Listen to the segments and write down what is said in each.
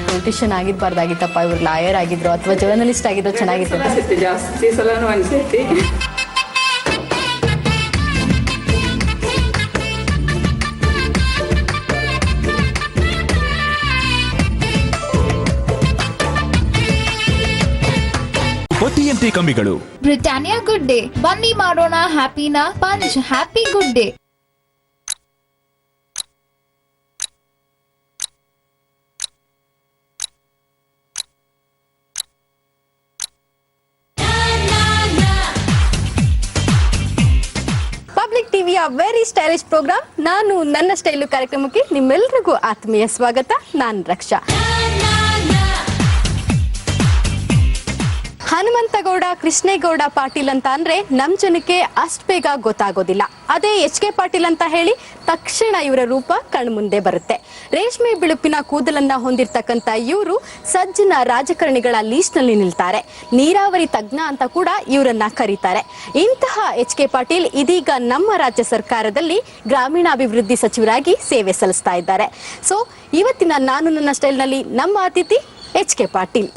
Politician ಆಗಿರ್ಬಾರ್ದಾಗಿತ್ತಪ್ಪ, ಇವ್ರು lawyer ಆಗಿದ್ರು ಅಥವಾ ಜರ್ನಲಿಸ್ಟ್ ಆಗಿದ್ರು ಚೆನ್ನಾಗಿತ್ತು. ಜಾಸ್ತಿ ಸಲನೂ ಅನ್ಸೈತಿ. TNT ಕಂಬಿಗಳು. ಬ್ರಿಟಾನಿಯಾ ಗುಡ್ ಡೇ, ಬನ್ನಿ ಮಾಡೋಣ ಹ್ಯಾಪಿನ punch. Happy good day. Public ಟಿವಿಯ ವೆರಿ ಸ್ಟೈಲಿಶ್ ಪ್ರೋಗ್ರಾಮ್ ನಾನು ನನ್ನ ಸ್ಟೈಲು ಕಾರ್ಯಕ್ರಮಕ್ಕೆ ನಿಮ್ಮೆಲ್ಲರಿಗೂ ಆತ್ಮೀಯ ಸ್ವಾಗತ. ನಾನು ರಕ್ಷಾ. ಹನುಮಂತಗೌಡ ಕೃಷ್ಣೇಗೌಡ ಪಾಟೀಲ್ ಅಂತ ಅಂದ್ರೆ ನಮ್ ಜನಕ್ಕೆ ಅಷ್ಟು ಬೇಗ ಗೊತ್ತಾಗೋದಿಲ್ಲ. ಅದೇ HK ಪಾಟೀಲ್ ಅಂತ ಹೇಳಿ ತಕ್ಷಣ ಇವರ ರೂಪ ಕಣ್ಮುಂದೆ ಬರುತ್ತೆ. ರೇಷ್ಮೆ ಬಿಳುಪಿನ ಕೂದಲನ್ನ ಹೊಂದಿರತಕ್ಕಂತ ಇವರು ಸಜ್ಜನ ರಾಜಕಾರಣಿಗಳ ಲೀಸ್ಟ್ ನಲ್ಲಿ ನಿಲ್ತಾರೆ. ನೀರಾವರಿ ತಜ್ಞ ಅಂತ ಕೂಡ ಇವರನ್ನ ಕರೀತಾರೆ. ಇಂತಹ HK ಪಾಟೀಲ್ ಇದೀಗ ನಮ್ಮ ರಾಜ್ಯ ಸರ್ಕಾರದಲ್ಲಿ ಗ್ರಾಮೀಣಾಭಿವೃದ್ಧಿ ಸಚಿವರಾಗಿ ಸೇವೆ ಸಲ್ಲಿಸ್ತಾ ಇದ್ದಾರೆ. ಸೊ ಇವತ್ತಿನ ನಾನು ನನ್ನ ಸ್ಟೈಲ್ ನಲ್ಲಿ ನಮ್ಮ ಅತಿಥಿ HK ಪಾಟೀಲ್.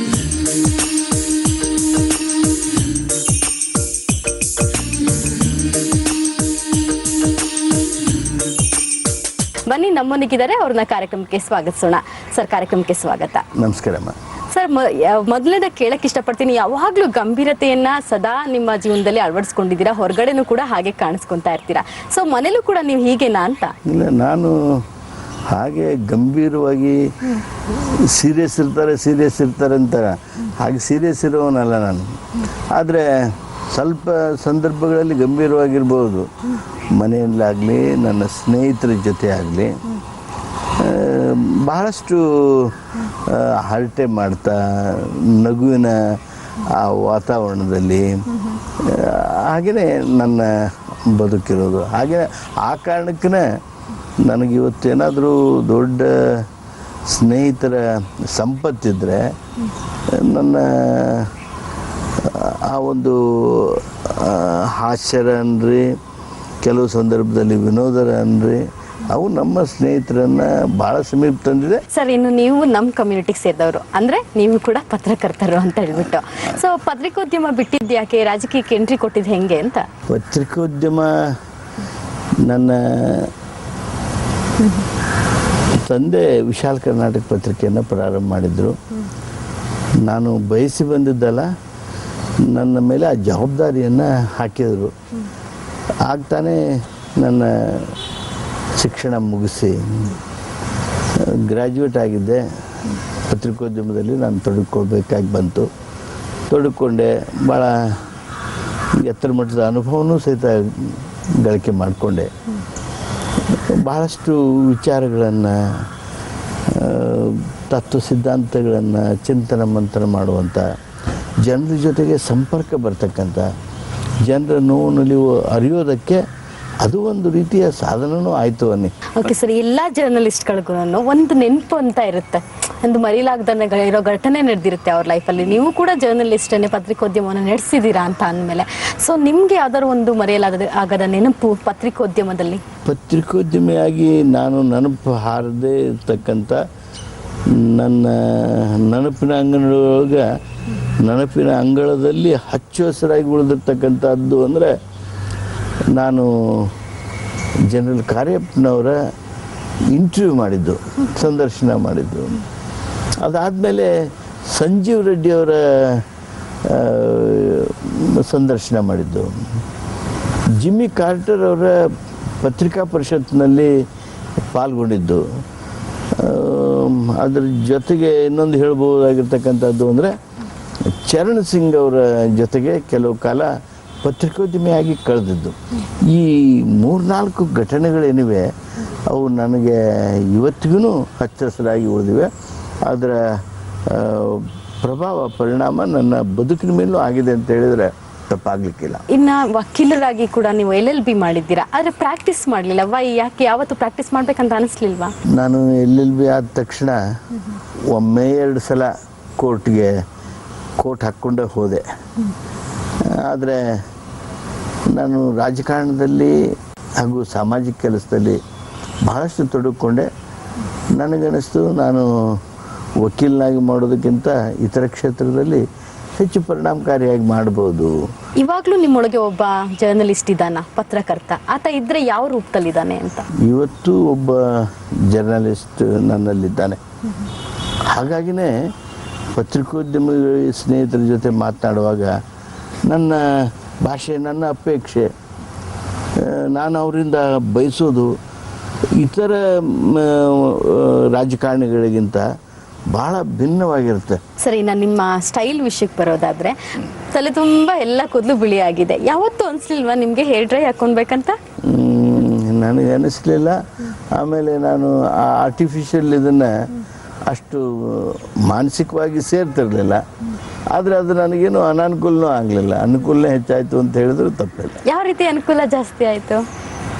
ಬನ್ನಿ, ನಮ್ಮೊಂದಿಗಿದ್ದಾರೆ, ಅವ್ರನ್ನ ಕಾರ್ಯಕ್ರಮಕ್ಕೆ ಸ್ವಾಗತಿಸೋಣ. ಸರ್, ಕಾರ್ಯಕ್ರಮಕ್ಕೆ ಸ್ವಾಗತ. ನಮಸ್ಕಾರಮ್ಮ. ಸರ್, ಮೊದಲನೇದ ಕೇಳಕ್ ಇಷ್ಟಪಡ್ತೀನಿ, ಯಾವಾಗ್ಲೂ ಗಂಭೀರತೆಯನ್ನ ಸದಾ ನಿಮ್ಮ ಜೀವನದಲ್ಲಿ ಅಳವಡಿಸ್ಕೊಂಡಿದ್ದೀರಾ, ಹೊರಗಡೆನೂ ಕೂಡ ಹಾಗೆ ಕಾಣಿಸ್ಕೊಂತಾ ಇರ್ತೀರಾ. ಸೊ ಮನೇಲೂ ಕೂಡ ನೀವು ಹೀಗೇನಾ ಅಂತ? ಇಲ್ಲ, ನಾನು ಹಾಗೆ ಗಂಭೀರವಾಗಿ ಸೀರಿಯಸ್ ಇರ್ತಾರೆ ಅಂತ ಹಾಗೆ ಸೀರಿಯಸ್ ಇರೋನಲ್ಲ ನಾನು. ಆದರೆ ಸ್ವಲ್ಪ ಸಂದರ್ಭಗಳಲ್ಲಿ ಗಂಭೀರವಾಗಿರ್ಬೋದು. ಮನೆಯಲ್ಲಾಗಲಿ ನನ್ನ ಸ್ನೇಹಿತರ ಜೊತೆ ಆಗಲಿ ಬಹಳಷ್ಟು ಹರಟೆ ಮಾಡ್ತಾ ನಗುವಿನ ಆ ವಾತಾವರಣದಲ್ಲಿ ಹಾಗೆಯೇ ನನ್ನ ಬದುಕಿರೋದು. ಹಾಗೆಯೇ ಆ ಕಾರಣಕ್ಕೇ ನನಗಿವತ್ತೇನಾದರೂ ದೊಡ್ಡ ಸ್ನೇಹಿತರ ಸಂಪತ್ತಿದ್ದರೆ ನನ್ನ ಆ ಒಂದು ಹಾಸ್ಯರ ಅನ್ರಿ, ಕೆಲವು ಸಂದರ್ಭದಲ್ಲಿ ವಿನೋದರ ಅನ್ರಿ, ಅವು ನಮ್ಮ ಸ್ನೇಹಿತರನ್ನ ಬಹಳ ಸಮೀಪ ತಂದಿದೆ. ಸರ್, ಇನ್ನು ನೀವು ನಮ್ಮ ಕಮ್ಯುನಿಟಿಗೆ ಸೇರಿದವರು, ಅಂದ್ರೆ ನೀವು ಕೂಡ ಪತ್ರಕರ್ತರು ಅಂತ ಹೇಳ್ಬಿಟ್ಟು. ಸೊ ಪತ್ರಿಕೋದ್ಯಮ ಬಿಟ್ಟಿದ್ದು ಯಾಕೆ, ರಾಜಕೀಯಕ್ಕೆ ಎಂಟ್ರಿ ಕೊಟ್ಟಿದ್ದು ಹೆಂಗೆ ಅಂತ? ಪತ್ರಿಕೋದ್ಯಮ ನನ್ನ ತಂದೆ ವಿಶಾಲ ಕರ್ನಾಟಕ ಪತ್ರಿಕೆಯನ್ನು ಪ್ರಾರಂಭ ಮಾಡಿದರು. ನಾನು ಬಯಸಿ ಬಂದಿದ್ದಲ್ಲ, ನನ್ನ ಮೇಲೆ ಆ ಜವಾಬ್ದಾರಿಯನ್ನು ಹಾಕಿದರು. ಆಗ್ತಾನೆ ನನ್ನ ಶಿಕ್ಷಣ ಮುಗಿಸಿ ಗ್ರ್ಯಾಜುಯೇಟ್ ಆಗಿದ್ದೆ. ಪತ್ರಿಕೋದ್ಯಮದಲ್ಲಿ ನಾನು ತೊಡಗಿಕೊಳ್ಬೇಕಾಗಿ ಬಂತು. ತೊಡಗಿಕೊಂಡೆ. ಭಾಳ ಎತ್ತರ ಮಟ್ಟದ ಅನುಭವನೂ ಸಹಿತ ಗಳಿಕೆ ಮಾಡಿಕೊಂಡೆ. ಬಹಳಷ್ಟು ವಿಚಾರಗಳನ್ನು, ತತ್ವ ಸಿದ್ಧಾಂತಗಳನ್ನು ಚಿಂತನ ಮಂಥನ ಮಾಡುವಂಥ, ಜನರ ಜೊತೆಗೆ ಸಂಪರ್ಕ ಬರ್ತಕ್ಕಂಥ, ಜನರ ನೋವು ನಲಿವು ಅರಿಯೋದಕ್ಕೆ ಅದು ಒಂದು ರೀತಿಯ ಸಾಧನನೂ ಆಯಿತು ಅನ್ನಿ. ಓಕೆ ಸರ್, ಎಲ್ಲ ಜರ್ನಲಿಸ್ಟ್ಗಳಿಗೂ ಒಂದು ನೆನಪು ಅಂತ ಇರುತ್ತೆ, ಒಂದು ಮರಿಲಾಗದನ್ನ ಇರೋ ಘಟನೆ ನಡೆದಿರುತ್ತೆ ಅವ್ರ ಲೈಫಲ್ಲಿ. ನೀವು ಕೂಡ ಜರ್ನಲಿಸ್ಟನ್ನೇ, ಪತ್ರಿಕೋದ್ಯಮವನ್ನು ನಡೆಸಿದ್ದೀರಾ ಅಂತ ಅಂದಮೇಲೆ, ಸೊ ನಿಮಗೆ ಯಾವ್ದಾದ್ರು ಒಂದು ಆಗದ ನೆನಪು ಪತ್ರಿಕೋದ್ಯಮದಲ್ಲಿ? ಪತ್ರಿಕೋದ್ಯಮಿಯಾಗಿ ನಾನು ನೆನಪು ಹಾರದೇ ಇರ್ತಕ್ಕಂಥ ನನ್ನ ನೆನಪಿನ ಅಂಗಳದಲ್ಲಿ ಹಚ್ಚ ಹಸಿರಾಗಿ ಉಳಿದಿರ್ತಕ್ಕಂಥದ್ದು ಅಂದರೆ, ನಾನು ಜನರಲ್ ಕಾರ್ಯಪ್ಪನವರ ಇಂಟರ್ವ್ಯೂ ಮಾಡಿದ್ದು, ಸಂದರ್ಶನ ಮಾಡಿದ್ದು. ಅದಾದಮೇಲೆ ಸಂಜೀವ್ ರೆಡ್ಡಿಯವರ ಸಂದರ್ಶನ ಮಾಡಿದ್ದು. ಜಿಮ್ಮಿ ಕಾರ್ಟರ್ ಅವರ ಪತ್ರಿಕಾ ಪರಿಷತ್ನಲ್ಲಿ ಪಾಲ್ಗೊಂಡಿದ್ದು. ಅದ್ರ ಜೊತೆಗೆ ಇನ್ನೊಂದು ಹೇಳ್ಬೋದಾಗಿರ್ತಕ್ಕಂಥದ್ದು ಅಂದರೆ, ಚರಣ್ ಸಿಂಗ್ ಅವರ ಜೊತೆಗೆ ಕೆಲವು ಕಾಲ ಪತ್ರಿಕೋದ್ಯಮಿಯಾಗಿ ಕಳೆದಿದ್ದು. ಈ 3-4 ಘಟನೆಗಳೇನಿವೆ ಅವು ನನಗೆ ಇವತ್ತಿಗೂ ಹಚ್ಚ ಹಸಿರಾಗಿ ಉಳಿದಿವೆ. ಅದರ ಪ್ರಭಾವ, ಪರಿಣಾಮ ನನ್ನ ಬದುಕಿನ ಮೇಲೂ ಆಗಿದೆ ಅಂತ ಹೇಳಿದರೆ ತಪ್ಪಾಗ್ಲಿಕ್ಕಿಲ್ಲ. ಇನ್ನು ವಕೀಲರಾಗಿ ಕೂಡ ನೀವು LLB ಮಾಡಿದ್ದೀರಾ, ಆದರೆ ಪ್ರಾಕ್ಟೀಸ್ ಮಾಡಲಿಲ್ಲ. ಯಾಕೆ? ಯಾವತ್ತು ಪ್ರಾಕ್ಟೀಸ್ ಮಾಡ್ಬೇಕಂತ ಅನಿಸ್ಲಿಲ್ವಾ? ನಾನು LLB ಆದ ತಕ್ಷಣ ಒಮ್ಮೆ 2 ಸಲ ಕೋರ್ಟ್ ಹಾಕ್ಕೊಂಡೇ ಹೋದೆ. ಆದರೆ ನಾನು ರಾಜಕಾರಣದಲ್ಲಿ ಹಾಗೂ ಸಾಮಾಜಿಕ ಕೆಲಸದಲ್ಲಿ ಬಹಳಷ್ಟು ತೊಡಗಿಕೊಂಡೆ. ನನಗನ್ನಿಸ್ತು ನಾನು ವಕೀಲನಾಗಿ ಮಾಡೋದಕ್ಕಿಂತ ಇತರ ಕ್ಷೇತ್ರದಲ್ಲಿ ಹೆಚ್ಚು ಪರಿಣಾಮಕಾರಿಯಾಗಿ ಮಾಡ್ಬೋದು. ಇವಾಗ್ಲೂ ನಿಮ್ಮೊಳಗೆ ಒಬ್ಬ ಜರ್ನಲಿಸ್ಟ್ ಇದ್ದಾನ, ಪತ್ರಕರ್ತ, ಆತ ಇದ್ರೆ ಯಾವ ರೂಪದಲ್ಲಿದ್ದಾನೆ ಅಂತ? ಇವತ್ತು ಒಬ್ಬ ಜರ್ನಲಿಸ್ಟ್ ನನ್ನಲ್ಲಿದ್ದಾನೆ. ಹಾಗಾಗಿನೇ ಪತ್ರಿಕೋದ್ಯಮ ಸ್ನೇಹಿತರ ಜೊತೆ ಮಾತನಾಡುವಾಗ ನನ್ನ ಭಾಷೆ, ನನ್ನ ಅಪೇಕ್ಷೆ, ನಾನು ಅವರಿಂದ ಬಯಸೋದು ಇತರ ರಾಜಕಾರಣಿಗಳಿಗಿಂತ ಬಹಳ ಭಿನ್ನವಾಗಿರುತ್ತೆ. ಸರಿ, ನಾನು ನಿಮ್ಮ ಸ್ಟೈಲ್ ವಿಷಯಕ್ಕೆ ಬರೋದಾದ್ರೆ, ತಲೆ ತುಂಬ ಎಲ್ಲ ಕೂದಲು ಬಿಳಿ ಆಗಿದೆ. ಯಾವತ್ತೂ ಅನ್ಸ್ಲಿಲ್ವಾ ನಿಮಗೆ ಹೇರ್ ಡ್ರೈ ಹಾಕೊಳ್ಬೇಕಂತ? ನನಗೆ ಅನ್ನಿಸ್ಲಿಲ್ಲ. ಆಮೇಲೆ ನಾನು ಆ ಆರ್ಟಿಫಿಷಿಯಲ್ ಇದನ್ನು ಅಷ್ಟು ಮಾನಸಿಕವಾಗಿ ಸೇರ್ತಿರ್ಲಿಲ್ಲ. ಆದರೆ ಅದು ನನಗೇನು ಅನಾನುಕೂಲನೂ ಆಗಲಿಲ್ಲ, ಅನುಕೂಲನೇ ಹೆಚ್ಚಾಯಿತು ಅಂತ ಹೇಳಿದ್ರು ತಪ್ಪಿಲ್ಲ. ಯಾವ ರೀತಿ ಅನುಕೂಲ ಜಾಸ್ತಿ ಆಯಿತು?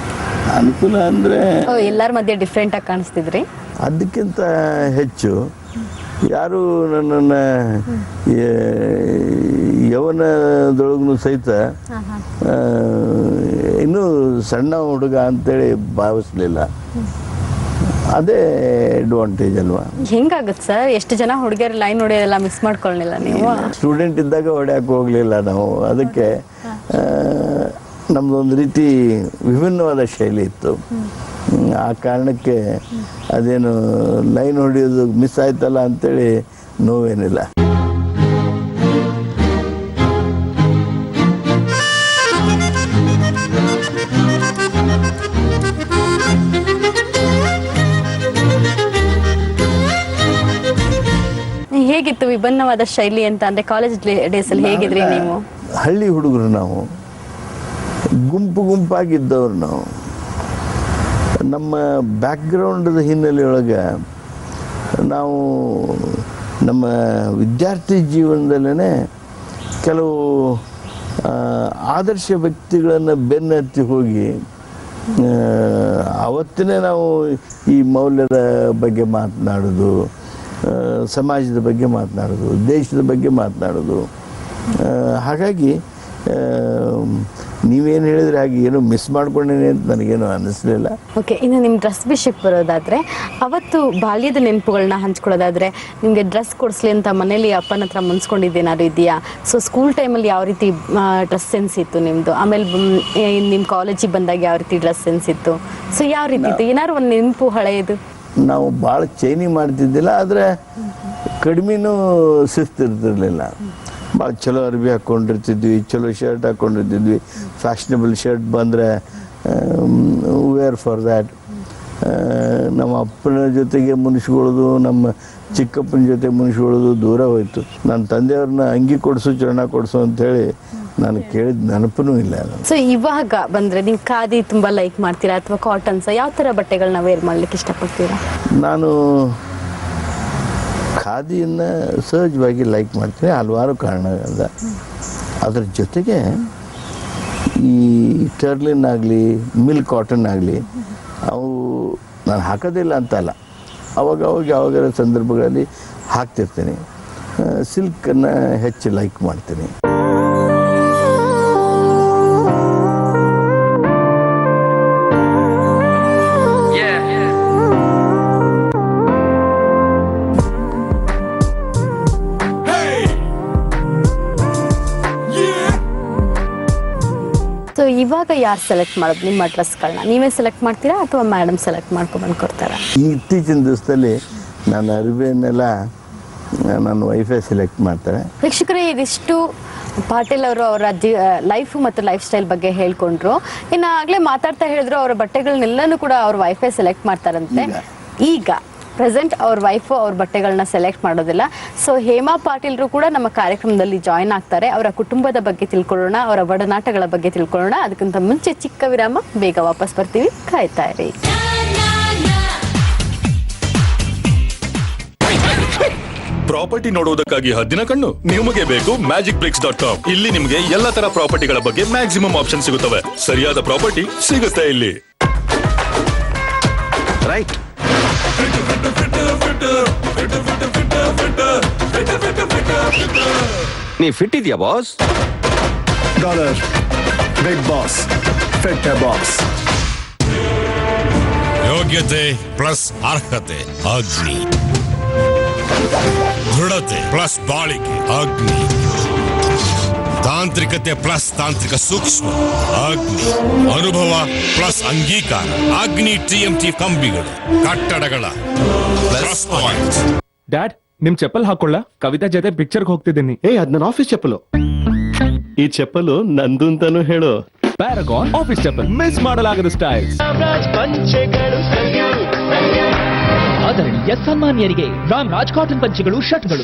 ಅನುಕೂಲ ಅಂದರೆ ಎಲ್ಲರ ಮಧ್ಯೆ ಡಿಫ್ರೆಂಟಾಗಿ ಕಾಣಿಸ್ತಿದ್ರಿ. ಅದಕ್ಕಿಂತ ಹೆಚ್ಚು ಯಾರು ನನ್ನನ್ನು ಯವನದೊಳಗೂ ಸಹಿತ ಇನ್ನೂ ಸಣ್ಣ ಹುಡುಗ ಅಂತೇಳಿ ಭಾವಿಸ್ಲಿಲ್ಲ. ಅದೇ ಅಡ್ವಾಂಟೇಜ್ ಅಲ್ವಾ? ಹೆಂಗಾಗುತ್ತೆ ಸರ್? ಎಷ್ಟು ಜನ ಹುಡುಗಿಯರು ಲೈನ್ ಹೊಡೆಯೋದೆಲ್ಲ ಮಿಸ್ ಮಾಡ್ಕೊಳ್ಳಿಲ್ಲ ನೀವು? ಸ್ಟೂಡೆಂಟ್ ಇದ್ದಾಗ ಹೊಡ್ಯಕ್ಕೆ ಹೋಗಲಿಲ್ಲ ನಾವು. ಅದಕ್ಕೆ ನಮ್ಮದೊಂದು ರೀತಿ ವಿಭಿನ್ನವಾದ ಶೈಲಿ ಇತ್ತು. ಆ ಕಾರಣಕ್ಕೆ ಅದೇನು ಲೈನ್ ಹೊಡೆಯೋದು ಮಿಸ್ ಆಯ್ತಲ್ಲ ಅಂತೇಳಿ ನೋವೇನಿಲ್ಲ. ಹೇಗಿತ್ತು ವಿಭಿನ್ನವಾದ ಶೈಲಿ ಅಂತ ಅಂದ್ರೆ? ಕಾಲೇಜ್ ಡೇಸ್ ಅಲ್ಲಿ ಹೇಗಿದ್ರಿ ನೀವು? ಹಳ್ಳಿ ಹುಡುಗರು ನಾವು, ಗುಂಪು ಗುಂಪಾಗಿದ್ದವ್ರು ನಾವು. ನಮ್ಮ ಬ್ಯಾಕ್ಗ್ರೌಂಡದ ಹಿನ್ನೆಲೆಯೊಳಗೆ ನಾವು ನಮ್ಮ ವಿದ್ಯಾರ್ಥಿ ಜೀವನದಲ್ಲೇ ಕೆಲವು ಆದರ್ಶ ವ್ಯಕ್ತಿಗಳನ್ನು ಬೆನ್ನತ್ತಿ ಹೋಗಿ ಅವತ್ತಿನೇ ನಾವು ಈ ಮೌಲ್ಯದ ಬಗ್ಗೆ ಮಾತನಾಡೋದು, ಸಮಾಜದ ಬಗ್ಗೆ ಮಾತನಾಡೋದು, ದೇಶದ ಬಗ್ಗೆ ಮಾತನಾಡೋದು. ಹಾಗಾಗಿ ನೀವೇನು ಹೇಳಿದ್ರೆ ಹಾಗೆ ಏನೋ ಮಿಸ್ ಮಾಡ್ಕೊಂಡೇನೆ ಅಂತ ನನಗೇನು ಅನ್ನಿಸ್ಲಿಲ್ಲ. ಓಕೆ, ಇನ್ನು ನಿಮ್ಮ ಡ್ರೆಸ್ ವಿಷಯಕ್ಕೆ ಬರೋದಾದರೆ, ಅವತ್ತು ಬಾಲ್ಯದ ನೆನಪುಗಳನ್ನ ಹಂಚ್ಕೊಳ್ಳೋದಾದರೆ, ನಿಮಗೆ ಡ್ರೆಸ್ ಕೊಡಿಸ್ಲಿ ಅಂತ ಮನೇಲಿ ಅಪ್ಪನ ಹತ್ರ ಮುನ್ಸ್ಕೊಂಡಿದ್ದೇನಾದ್ರು ಇದೆಯಾ? ಸೊ ಸ್ಕೂಲ್ ಟೈಮಲ್ಲಿ ಯಾವ ರೀತಿ ಡ್ರೆಸ್ ಸೆನ್ಸ್ ಇತ್ತು ನಿಮ್ಮದು? ಆಮೇಲೆ ನಿಮ್ಮ ಕಾಲೇಜಿಗೆ ಬಂದಾಗ ಯಾವ ರೀತಿ ಡ್ರೆಸ್ ಸೆನ್ಸ್ ಇತ್ತು? ಸೊ ಯಾವ ರೀತಿ ಇತ್ತು? ಏನಾದ್ರು ಒಂದು ನೆನಪು ಹಳೆಯದು? ನಾವು ಭಾಳ ಚೈನಿ ಮಾಡ್ತಿದ್ದಿಲ್ಲ, ಆದರೆ ಕಡಿಮೆನೂ ಶಿಸ್ತಿರ್ತಿರ್ಲಿಲ್ಲ. ಭಾಳ ಚಲೋ ಅರ್ಬಿ ಹಾಕ್ಕೊಂಡಿರ್ತಿದ್ವಿ, ಚಲೋ ಶರ್ಟ್ ಹಾಕ್ಕೊಂಡಿರ್ತಿದ್ವಿ. ಫ್ಯಾಷನಬಲ್ ಶರ್ಟ್ ಬಂದರೆ ವೇರ್ ಫಾರ್ ದ್ಯಾಟ್. ನಮ್ಮ ಅಪ್ಪನ ಜೊತೆಗೆ ಮುನಿಸ್ಕೊಳ್ಳೋದು, ನಮ್ಮ ಚಿಕ್ಕಪ್ಪನ ಜೊತೆ ಮುನಿಸ್ಕೊಳ್ಳೋದು ದೂರ ಹೋಯಿತು. ನನ್ನ ತಂದೆಯವ್ರನ್ನ ಅಂಗಿ ಕೊಡಿಸು, ಚರಣ ಕೊಡಿಸು ಅಂಥೇಳಿ ನಾನು ಕೇಳಿದ ನೆನಪೂ ಇಲ್ಲ. ಸೊ ಇವಾಗ ಬಂದರೆ ನೀವು ಖಾದಿ ತುಂಬ ಲೈಕ್ ಮಾಡ್ತೀರಾ ಅಥವಾ ಕಾಟನ್ಸ್? ಯಾವ ಥರ ಬಟ್ಟೆಗಳನ್ನ ವೇರ್ ಮಾಡ್ಲಿಕ್ಕೆ ಇಷ್ಟಪಡ್ತೀರಾ? ನಾನು ಖಾದಿಯನ್ನು ಸಹಜವಾಗಿ ಲೈಕ್ ಮಾಡ್ತೀನಿ, ಹಲವಾರು ಕಾರಣಗಳಿಂದ. ಅದರ ಜೊತೆಗೆ ಈ ಟರ್ಲಿನ್ ಆಗಲಿ, ಮಿಲ್ಕ್ ಕಾಟನ್ ಆಗಲಿ, ಅವು ನಾನು ಹಾಕೋದಿಲ್ಲ ಅಂತಲ್ಲ, ಅವಾಗ ಯಾವಾಗಾರ ಸಂದರ್ಭಗಳಲ್ಲಿ ಹಾಕ್ತಿರ್ತೀನಿ. ಸಿಲ್ಕನ್ನು ಹೆಚ್ಚು ಲೈಕ್ ಮಾಡ್ತೀನಿ. ಸೊ ಇವಾಗ ಯಾರು ಸೆಲೆಕ್ಟ್ ಮಾಡೋದು ನಿಮ್ಮ ಡ್ರೆಸ್ಗಳನ್ನ? ನೀವೇ ಸೆಲೆಕ್ಟ್ ಮಾಡ್ತೀರಾ ಅಥವಾ ಮೇಡಮ್ ಸೆಲೆಕ್ಟ್ ಮಾಡ್ಕೊಂಡು ಕೊಡ್ತಾರಾ? ಇತ್ತೀಚಿನ ದಿವಸದಲ್ಲಿ ನನ್ನ ಅರಿವೆಯನ್ನೆಲ್ಲ ನನ್ನ ವೈಫೇ ಸೆಲೆಕ್ಟ್ ಮಾಡ್ತಾರೆ. ವೀಕ್ಷಕರೇ, ಇದಿಷ್ಟು ಪಾಟೀಲ್ ಅವರು ಅವರ ಲೈಫು ಮತ್ತು ಲೈಫ್ ಸ್ಟೈಲ್ ಬಗ್ಗೆ ಹೇಳ್ಕೊಂಡ್ರು. ಇನ್ನು ಆಗಲೇ ಮಾತಾಡ್ತಾ ಹೇಳಿದ್ರು ಅವರ ಬಟ್ಟೆಗಳನ್ನೆಲ್ಲನೂ ಕೂಡ ಅವ್ರ ವೈಫೇ ಸೆಲೆಕ್ಟ್ ಮಾಡ್ತಾರಂತೆ. ಈಗ ಪ್ರೆಸೆಂಟ್ ಅವ್ರ ವೈಫು ಅವ್ರ ಬಟ್ಟೆಗಳನ್ನ ಸೆಲೆಕ್ಟ್ ಮಾಡೋದಿಲ್ಲ. ಸೊ ಹೇಮಾ ಪಾಟೀಲ್ರು ಕೂಡ ನಮ್ಮ ಕಾರ್ಯಕ್ರಮದಲ್ಲಿ ಜಾಯ್ನ್ ಆಗ್ತಾರೆ. ಅವರ ಕುಟುಂಬದ ಬಗ್ಗೆ ತಿಳ್ಕೊಳ್ಳೋಣ, ಅವರ ಒಡನಾಟಗಳ ಬಗ್ಗೆ ತಿಳ್ಕೊಳ್ಳೋಣ. ಅದಕ್ಕಿಂತ ಮುಂಚೆ ಚಿಕ್ಕ ವಿರಾಮ, ಬೇಗ ವಾಪಸ್ ಬರ್ತೀವಿ, ಕಾಯ್ತಾ ಇರಿ. ಪ್ರಾಪರ್ಟಿ ನೋಡುವುದಕ್ಕಾಗಿ ಹದ್ದಿನ ಕಣ್ಣು ನಿಮಗೆ ಬೇಕು magicbricks.com. ಇಲ್ಲಿ ನಿಮಗೆ ಎಲ್ಲ ತರ ಪ್ರಾಪರ್ಟಿಗಳ ಬಗ್ಗೆ ಮ್ಯಾಕ್ಸಿಮಮ್ ಆಪ್ಷನ್ ಸಿಗುತ್ತವೆ. ಸರಿಯಾದ ಪ್ರಾಪರ್ಟಿ ಸಿಗುತ್ತೆ ಇಲ್ಲಿ. ರೈಟ್. ನೀ ಫಿಟ್ ಇದೆಯಾ boss? Dollar big boss fit boss. ಯೋ ಯೋಗ್ಯತೆ ಪ್ಲಸ್ ಅರ್ಹತೆ ಅಗ್ನಿ, ದೃಢತೆ ಪ್ಲಸ್ ಬಾಳಿಕೆ ಅಗ್ನಿ, ತಾಂತ್ರಿಕತೆ ಪ್ಲಸ್ ತಾಂತ್ರಿಕ ಸೂಕ್ಷ್ಮ ಅಗ್ನಿ, ಅನುಭವ ಪ್ಲಸ್ ಅಂಗೀಕಾರ ಅಗ್ನಿ. TMT ಕಂಬಿಗಳು, ಕಟ್ಟಡಗಳ ಪ್ಲಸ್ ಪಾಯಿಂಟ್. ಡ್ಯಾಡ್, ನಿಮ್ ಚಪ್ಪಲ್ ಹಾಕೊಳ್ಳ? ಕವಿತಾ ಜೊತೆ ಪಿಕ್ಚರ್ಗೆ ಹೋಗ್ತಿದ್ದೀನಿ. ಅದ್ ನನ್ನ ಆಫೀಸ್ ಚಪ್ಪಲು. ಈ ಚಪ್ಪಲು ನಂದು ಅಂತಾನು ಹೇಳು. ಪ್ಯಾರಗಾನ್ ಆಫೀಸ್ ಚಪ್ಪಲ್, ಮಿಸ್ ಮಾಡಲಾಗದ ಸ್ಟೈಲ್ಸ್. ಆದರಣೀಯ ಸನ್ಮಾನ್ಯರಿಗೆ ರಾಮರಾಜ್ ಕಾಟನ್ ಪಂಚೆಗಳು, ಶರ್ಟ್ಗಳು.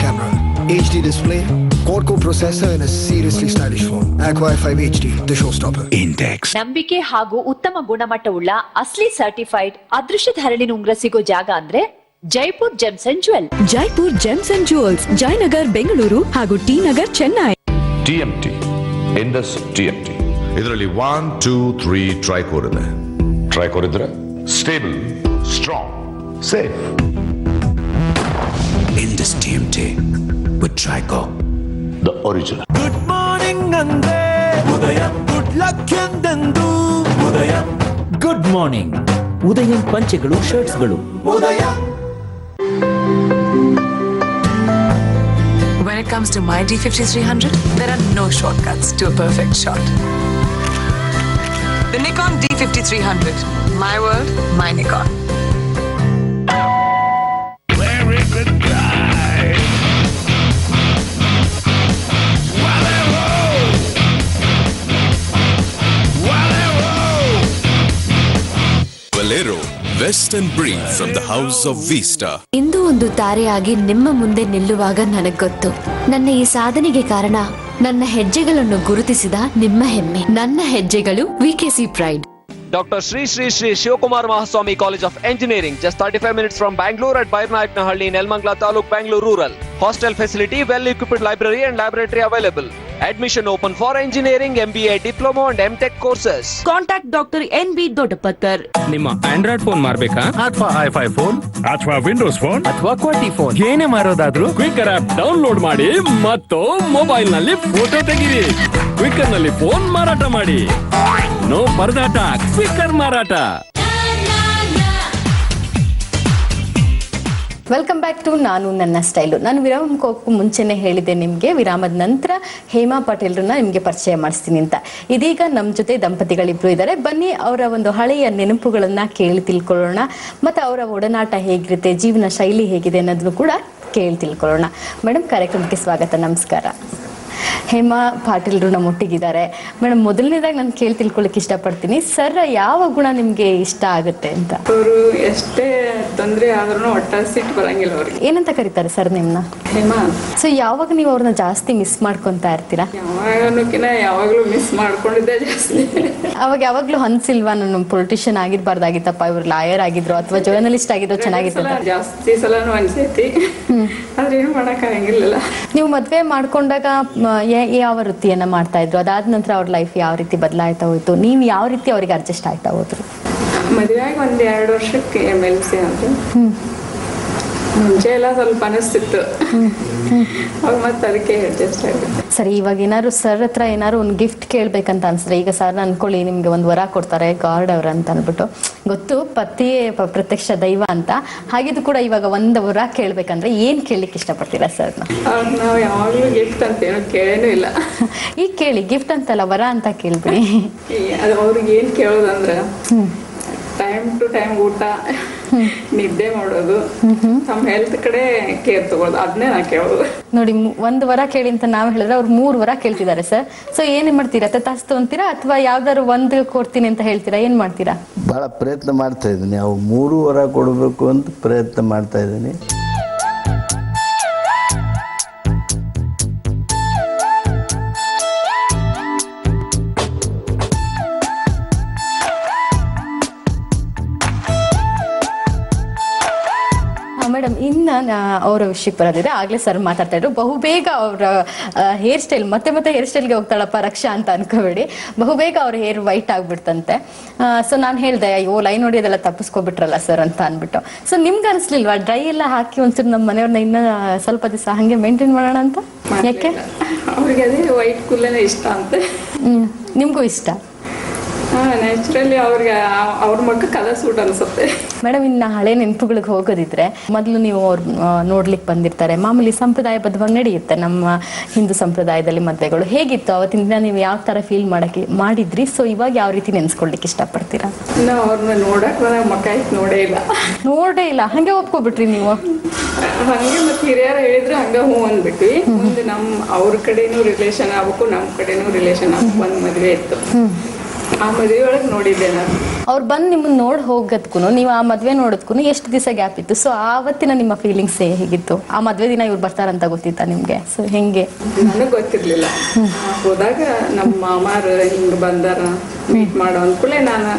Camera, HD display, quad-core processor and a seriously stylish phone. Aqua 5 HD, the showstopper. Index. ನಂಬಿಕೆ ಹಾಗೂ ಉತ್ತಮ ಗುಣಮಟ್ಟವುಳ್ಳ ಅಸ್ಲಿ ಸರ್ಟಿಫೈಡ್ ಅದೃಶ್ಯ ಧಾರಣೆ ಉಂಗುರ ಸಿಗೋ ಜಾಗ ಅಂದ್ರೆ Jaipur gems and jewel. Jaipur gems and jewels, Jayanagar Bengaluru ಹಾಗೂ T Nagar Chennai. TMT, Indus TMT. ಇದರಲ್ಲಿ 1, 2, 3 ಟ್ರೈಕೋರ್ ಇದೆ. ಟ್ರೈಕೋರ್ ಇದ್ರೆ stable, strong, safe. Indus TMT with Trico. The original. Good morning ಅಂದೆ ಉದಯಂ, ಗುಡ್ ಲಕ್ ಎಂದೆಂದು ಉದಯಂ. ಗುಡ್ ಮಾರ್ನಿಂಗ್ ಉದಯಂ ಪಂಚೆಗಳು, ಶರ್ಟ್ಸ್ಗಳು. Udayam. When it comes to my D5300, there are no shortcuts to a perfect shot. The Nikon D5300, my world, my Nikon. Very good guy. Valero, Western breed from the house of Vista. ಇಂದು ಒಂದು ತಾರೆಯಾಗಿ ನಿಮ್ಮ ಮುಂದೆ ನಿಲ್ಲುವಾಗ ನನಗೆ ಗೊತ್ತು, ನನ್ನ ಈ ಸಾಧನೆಗೆ ಕಾರಣ ನನ್ನ ಹೆಜ್ಜೆಗಳನ್ನು ಗುರುತಿಸಿದ ನಿಮ್ಮ ಹೆಮ್ಮೆ. ನನ್ನ ಹೆಜ್ಜೆಗಳು VKC pride. Dr. Sri Shivakumar Mahaswamy College of Engineering, just 35 minutes from Bangalore at Bairnaiknahalli, Nelmangla Taluk, Bangalore Rural. Hostel facility, well-equipped library and laboratory available. Admission open for engineering, MBA, diploma and MTech courses. Contact Dr. NB Dodapatkar. ನಿಮ್ಮ Android phone ಮಾರ್ಬೇಕಾ? ಅಥವಾ i5 phone ಅಥವಾ Windows phone ಅಥವಾ ಕ್ವಾಟಿ phone, ಏನೇ ಮಾರೋದಾದ್ರೂ Quikr app download ಮಾಡಿ ಮತ್ತು mobile ನಲ್ಲಿ photo ತೆಗಿರಿ. ಕ್ವಿಕರ್ ನಲ್ಲಿ ಫೋನ್ ಮಾರಾಟ ಮಾಡಿ. ನೋ ಪರದಾಟ, ಕ್ವಿಕರ್ ಮಾರಾಟ. ವೆಲ್ಕಮ್ ಬ್ಯಾಕ್ ಟು ನಾನು ನನ್ನ ಸ್ಟೈಲು. ನಾನು ವಿರಾಮಕ್ಕೆ ಹೋಗೋಕ್ಕೂ ಮುಂಚೆನೆ ಹೇಳಿದೆ ನಿಮಗೆ, ವಿರಾಮದ ನಂತರ ಹೇಮಾ ಪಾಟೀಲ್ರನ್ನ ನಿಮಗೆ ಪರಿಚಯ ಮಾಡಿಸ್ತೀನಿ ಅಂತ. ಇದೀಗ ನಮ್ಮ ಜೊತೆ ದಂಪತಿಗಳಿಬ್ರು ಇದ್ದಾರೆ. ಬನ್ನಿ ಅವರ ಒಂದು ಹಳೆಯ ನೆನಪುಗಳನ್ನ ಕೇಳಿ ತಿಳ್ಕೊಳ್ಳೋಣ, ಮತ್ತು ಅವರ ಒಡನಾಟ ಹೇಗಿರುತ್ತೆ, ಜೀವನ ಶೈಲಿ ಹೇಗಿದೆ ಅನ್ನೋದನ್ನು ಕೂಡ ಕೇಳಿ ತಿಳ್ಕೊಳ್ಳೋಣ. ಮೇಡಮ್, ಕಾರ್ಯಕ್ರಮಕ್ಕೆ ಸ್ವಾಗತ, ನಮಸ್ಕಾರ. ಹೇಮಾ ಪಾಟೀಲ್ರು ನಮ್ಮ ಒಟ್ಟಿಗಿದ್ದಾರೆ. ಮೇಡಮ್, ಮೊದಲನೇದಾಗಿ ನಾನು ಕೇಳಿ ತಿಳ್ಕೊಳ್ಳಿಕ್ಕೆ ಇಷ್ಟಪಡ್ತೀನಿ, ಸರ್ ಯಾವ ಗುಣ ನಿಮ್ಗೆ ಇಷ್ಟ ಆಗುತ್ತೆ ಅಂತ? ಅವರು ಎಷ್ಟೇ ತೊಂದರೆ ಆದ್ರೂ ಒಟ್ಟ ಸಿಟ್ಟು ಬರಂಗಿಲ್ಲ ಅವ್ರಿಗೆ. ಏನಂತ ಕರೀತಾರೆ ಸರ್ ನಿಮ್ನ? ಹೇಮಾ. ಸೊ ಯಾವಾಗ ನೀವು ಅವ್ರನ್ನ ಜಾಸ್ತಿ ಮಿಸ್ ಮಾಡ್ಕೊಂತಾ ಇರ್ತೀರಾ? ಯಾವಾಗನೂಕಿನ ಯಾವಾಗ್ಲೂ ಮಿಸ್ ಮಾಡ್ಕೊಂಡಿದ್ದೆ ಜಾಸ್ತಿ. ಅವಾಗ ಯಾವಾಗ್ಲೂ ಅನ್ಸಿಲ್ವಾ, ನಾನು ಪೊಲಿಟಿಷಿಯನ್ ಆಗಿರ್ಬಾರ್ದಾಗಿತ್ತಪ್ಪ, ಇವ್ರು ಲಾಯರ್ ಆಗಿದ್ರು ಅಥವಾ ಜರ್ನಲಿಸ್ಟ್ ಆಗಿದ್ರು ಚೆನ್ನಾಗಿತ್ತು? ಜಾಸ್ತಿ ಸಲನೂ ಅನ್ಸೈತಿ, ಆದ್ರೆ ಏನು ಮಾಡಕ್ ಆಗಂಗಿಲ್ಲ. ನೀವು ಮದ್ವೆ ಮಾಡ್ಕೊಂಡಾಗ ಯಾವ ವೃತ್ತಿಯನ್ನ ಮಾಡ್ತಾ ಇದ್ರು? ಅದಾದ ನಂತರ ಅವ್ರ ಲೈಫ್ ಯಾವ ರೀತಿ ಬದಲಾಯ್ತಾ ಹೋಯ್ತು? ನೀವು ಯಾವ ರೀತಿ ಅವ್ರಿಗೆ ಅಡ್ಜಸ್ಟ್ ಆಗ್ತಾ ಹೋದ್ರು? ಮದುವೆಯಾಗಿ 1-2 ವರ್ಷಕ್ಕೆ MLC ಅಂತ. ಮುಂಚೆ ಎಲ್ಲ ಸ್ವಲ್ಪ ಅನಿಸ್ತಿತ್ತು, ಅವಾಗ ಮತ್ತೆ ಅದಕ್ಕೆ ಅಡ್ಜಸ್ಟ್ ಆಗುತ್ತೆ. ಸರಿ, ಇವಾಗ ಏನಾದ್ರು ಸರ್ ಹತ್ರ ಏನಾದ್ರು ಒಂದು ಗಿಫ್ಟ್ ಕೇಳ್ಬೇಕಂತ ಅನ್ಸಿದ್ರೆ, ಈಗ ಸರ್ ಅನ್ಕೊಳ್ಳಿ ನಿಮ್ಗೆ ಒಂದು ವರ ಕೊಡ್ತಾರೆ, ಗಾಡ್ ಅವ್ರ ಅಂತ ಅನ್ಬಿಟ್ಟು, ಗೊತ್ತು ಪತಿಯೇ ಪ್ರತ್ಯಕ್ಷ ದೈವ ಅಂತ, ಹಾಗಿದ್ದು ಕೂಡ ಇವಾಗ ಒಂದು ವರ ಕೇಳ್ಬೇಕಂದ್ರೆ ಏನ್ ಕೇಳಲಿಕ್ಕೆ ಇಷ್ಟಪಡ್ತೀರಾ ಸರ್ನ? ನಾವು ಯಾವಾಗ್ಲೂ ಗಿಫ್ಟ್ ಅಂತ ಏನೋ ಕೇಳೇನೂ ಇಲ್ಲ. ಈಗ ಕೇಳಿ, ಗಿಫ್ಟ್ ಅಂತಲ್ಲ, ವರ ಅಂತ ಕೇಳ್ಬಿಡಿ. ಅದು ಅವ್ರಿಗೆ ಏನ್ ಕೇಳೋದಂದ್ರ ಟೈಮ್ ಟು ಟೈಮ್ ಊಟ, ನಿದ್ದೆ ಮಾಡೋದು, ನಮ್ಮ ಹೆಲ್ತ್ ಕಡೆ ಕೇರ್ ತಗೊಳ್ಳೋದು, ಅದನ್ನೇ ನಾ ಕೇಳೋದು. ನೋಡಿ, ಒಂದು ವರ ಕೇಳಿ ಅಂತ ನಾವು ಹೇಳಿದ್ರೆ ಅವ್ರು 3 ವರ ಕೇಳ್ತಿದ್ದಾರೆ ಸರ್. ಸೊ ಏನ್ ಮಾಡ್ತೀರಾ? ತಾಸ್ತು ಅಂತೀರಾ ಅಥವಾ ಯಾವ್ದಾದ್ರು ಒಂದು ಕೊಡ್ತೀನಿ ಅಂತ ಹೇಳ್ತೀರಾ? ಏನ್ ಮಾಡ್ತೀರಾ? ಭಾಳ ಪ್ರಯತ್ನ ಮಾಡ್ತಾ ಇದ್ದೀನಿ, ಅವು 3 ವರ ಕೊಡಬೇಕು ಅಂತ ಪ್ರಯತ್ನ ಮಾಡ್ತಾ ಇದ್ದೀನಿ. ಮೇಡಮ್, ಇನ್ನ ಅವರ ವಿಷಯಕ್ಕೆ ಬರೋದಿದೆ. ಆಗ್ಲೇ ಸರ್ ಮಾತಾಡ್ತಾ ಇದ್ರು, ಬಹುಬೇಗ ಅವರ ಹೇರ್ ಸ್ಟೈಲ್ ಮತ್ತೆ ಹೇರ್ ಸ್ಟೈಲ್ಗೆ ಹೋಗ್ತಾಳಪ್ಪ ರಕ್ಷಾ ಅಂತ ಅನ್ಕೋಬೇಡಿ, ಬಹುಬೇಗ ಅವ್ರ ಹೇರ್ ವೈಟ್ ಆಗ್ಬಿಡ್ತಂತೆ. ಸೊ ನಾನು ಹೇಳ್ದೆ, ಅಯ್ಯೋ ಲೈನ್ ಹೊಡಿಯೋದೆಲ್ಲ ತಪ್ಪಿಸ್ಕೊಬಿಟ್ರಲ್ಲ ಸರ್ ಅಂತ ಅನ್ಬಿಟ್ಟು. ಸೊ ನಿಮ್ಗೆ ಅನಿಸ್ಲಿಲ್ವಾ ಡ್ರೈ ಎಲ್ಲ ಹಾಕಿ ಒಂಚೂರು ನಮ್ಮ ಮನೆಯವ್ರನ್ನ ಇನ್ನ ಸ್ವಲ್ಪ ದಿವಸ ಹಂಗೆ ಮೇಂಟೈನ್ ಮಾಡೋಣ ಅಂತ? ಯಾಕೆ? ಅವ್ರಿಗೆ ಅದೇ ವೈಟ್ ಕೂದಲೇ ಇಷ್ಟ ಅಂತೆ. ನಿಮ್ಗೂ ಇಷ್ಟ? ನ್ಯಾಚುರಲಿ ಅವ್ರಿಗೆ ಅವ್ರ ಮಕ್ಕಕ್ಕೆ ಅದ ಸೂಟ್ ಅನ್ಸುತ್ತೆ. ಮೇಡಮ್, ಇನ್ನ ಹಳೆ ನೆನಪುಗಳಿಗೆ ಹೋಗೋದಿದ್ರೆ, ಮೊದಲು ನೀವು ಅವ್ರು ನೋಡ್ಲಿಕ್ಕೆ ಬಂದಿರ್ತಾರೆ, ಮಾಮೂಲಿ ಸಂಪ್ರದಾಯಬದ್ಧವಾಗಿ ನಡೆಯುತ್ತೆ ನಮ್ಮ ಹಿಂದೂ ಸಂಪ್ರದಾಯದಲ್ಲಿ ಮದುವೆಗಳು. ಹೇಗಿತ್ತು ಅವತ್ತಿನ ದಿನ? ನೀವು ಯಾವ ತರ ಫೀಲ್ ಮಾಡಿದ್ರಿ? ಸೊ ಇವಾಗ ಯಾವ ರೀತಿ ನೆನ್ಸ್ಕೊಳ್ಲಿಕ್ಕೆ ಇಷ್ಟಪಡ್ತೀರಾ? ನಾವು ಅವ್ರನ್ನ ನೋಡಕ್ ಮಕ್ಕ ನೋಡೇ ಇಲ್ಲ, ಹಂಗೆ ಒಪ್ಕೊಬಿಟ್ರಿ ನೀವು? ಹಂಗೆ ಮತ್ತೆ ಹಿರಿಯರು ಹೇಳಿದ್ರೆ ಹಂಗ ಹೂ ಅಂದ್ಬಿಟ್ವಿ. ಮುಂದೆ ಅವ್ರ ಕಡೆನೂ ರಿಲೇಷನ್ ಆಗ್ಬೇಕು, ನಮ್ಮ ಕಡೆನೂ ರಿಲೇಷನ್ ಆಗ್ಬೇಕು. ಒಂದ್ ಮದ್ವೆ ಇತ್ತು, ಆ ಮದುವೆ ಒಳಗೆ ನೋಡಿದ್ದೆ ನಾನು. ಅವ್ರು ಬಂದು ನಿಮ್ಮನ್ನ ನೋಡಿ ಹೋಗೋದಕ್ಕೂ ನೀವು ಆ ಮದ್ವೆ ನೋಡೋದಕ್ಕೂ ಎಷ್ಟು ದಿವಸ ಗ್ಯಾಪ್ ಇತ್ತು? ಸೊ ಆವತ್ತಿನ ನಿಮ್ಮ ಫೀಲಿಂಗ್ಸ್ ಹೇಗಿತ್ತು? ಆ ಮದ್ವೆ ದಿನ ಇವ್ರು ಬರ್ತಾರಂತ ಗೊತ್ತಿತ್ತಾ ನಿಮ್ಗೆ? ಸೊ ಹೆಂಗೆ? ನನಗೆ ಗೊತ್ತಿರ್ಲಿಲ್ಲ. ಹೋದಾಗ ನಮ್ಮ ಮಾಮಾರು ಹಿಂಗ್ ಬಂದಾರ ಮೀಟ್ ಮಾಡೋ ಅನ್ಕೂಲೆ ನಾನು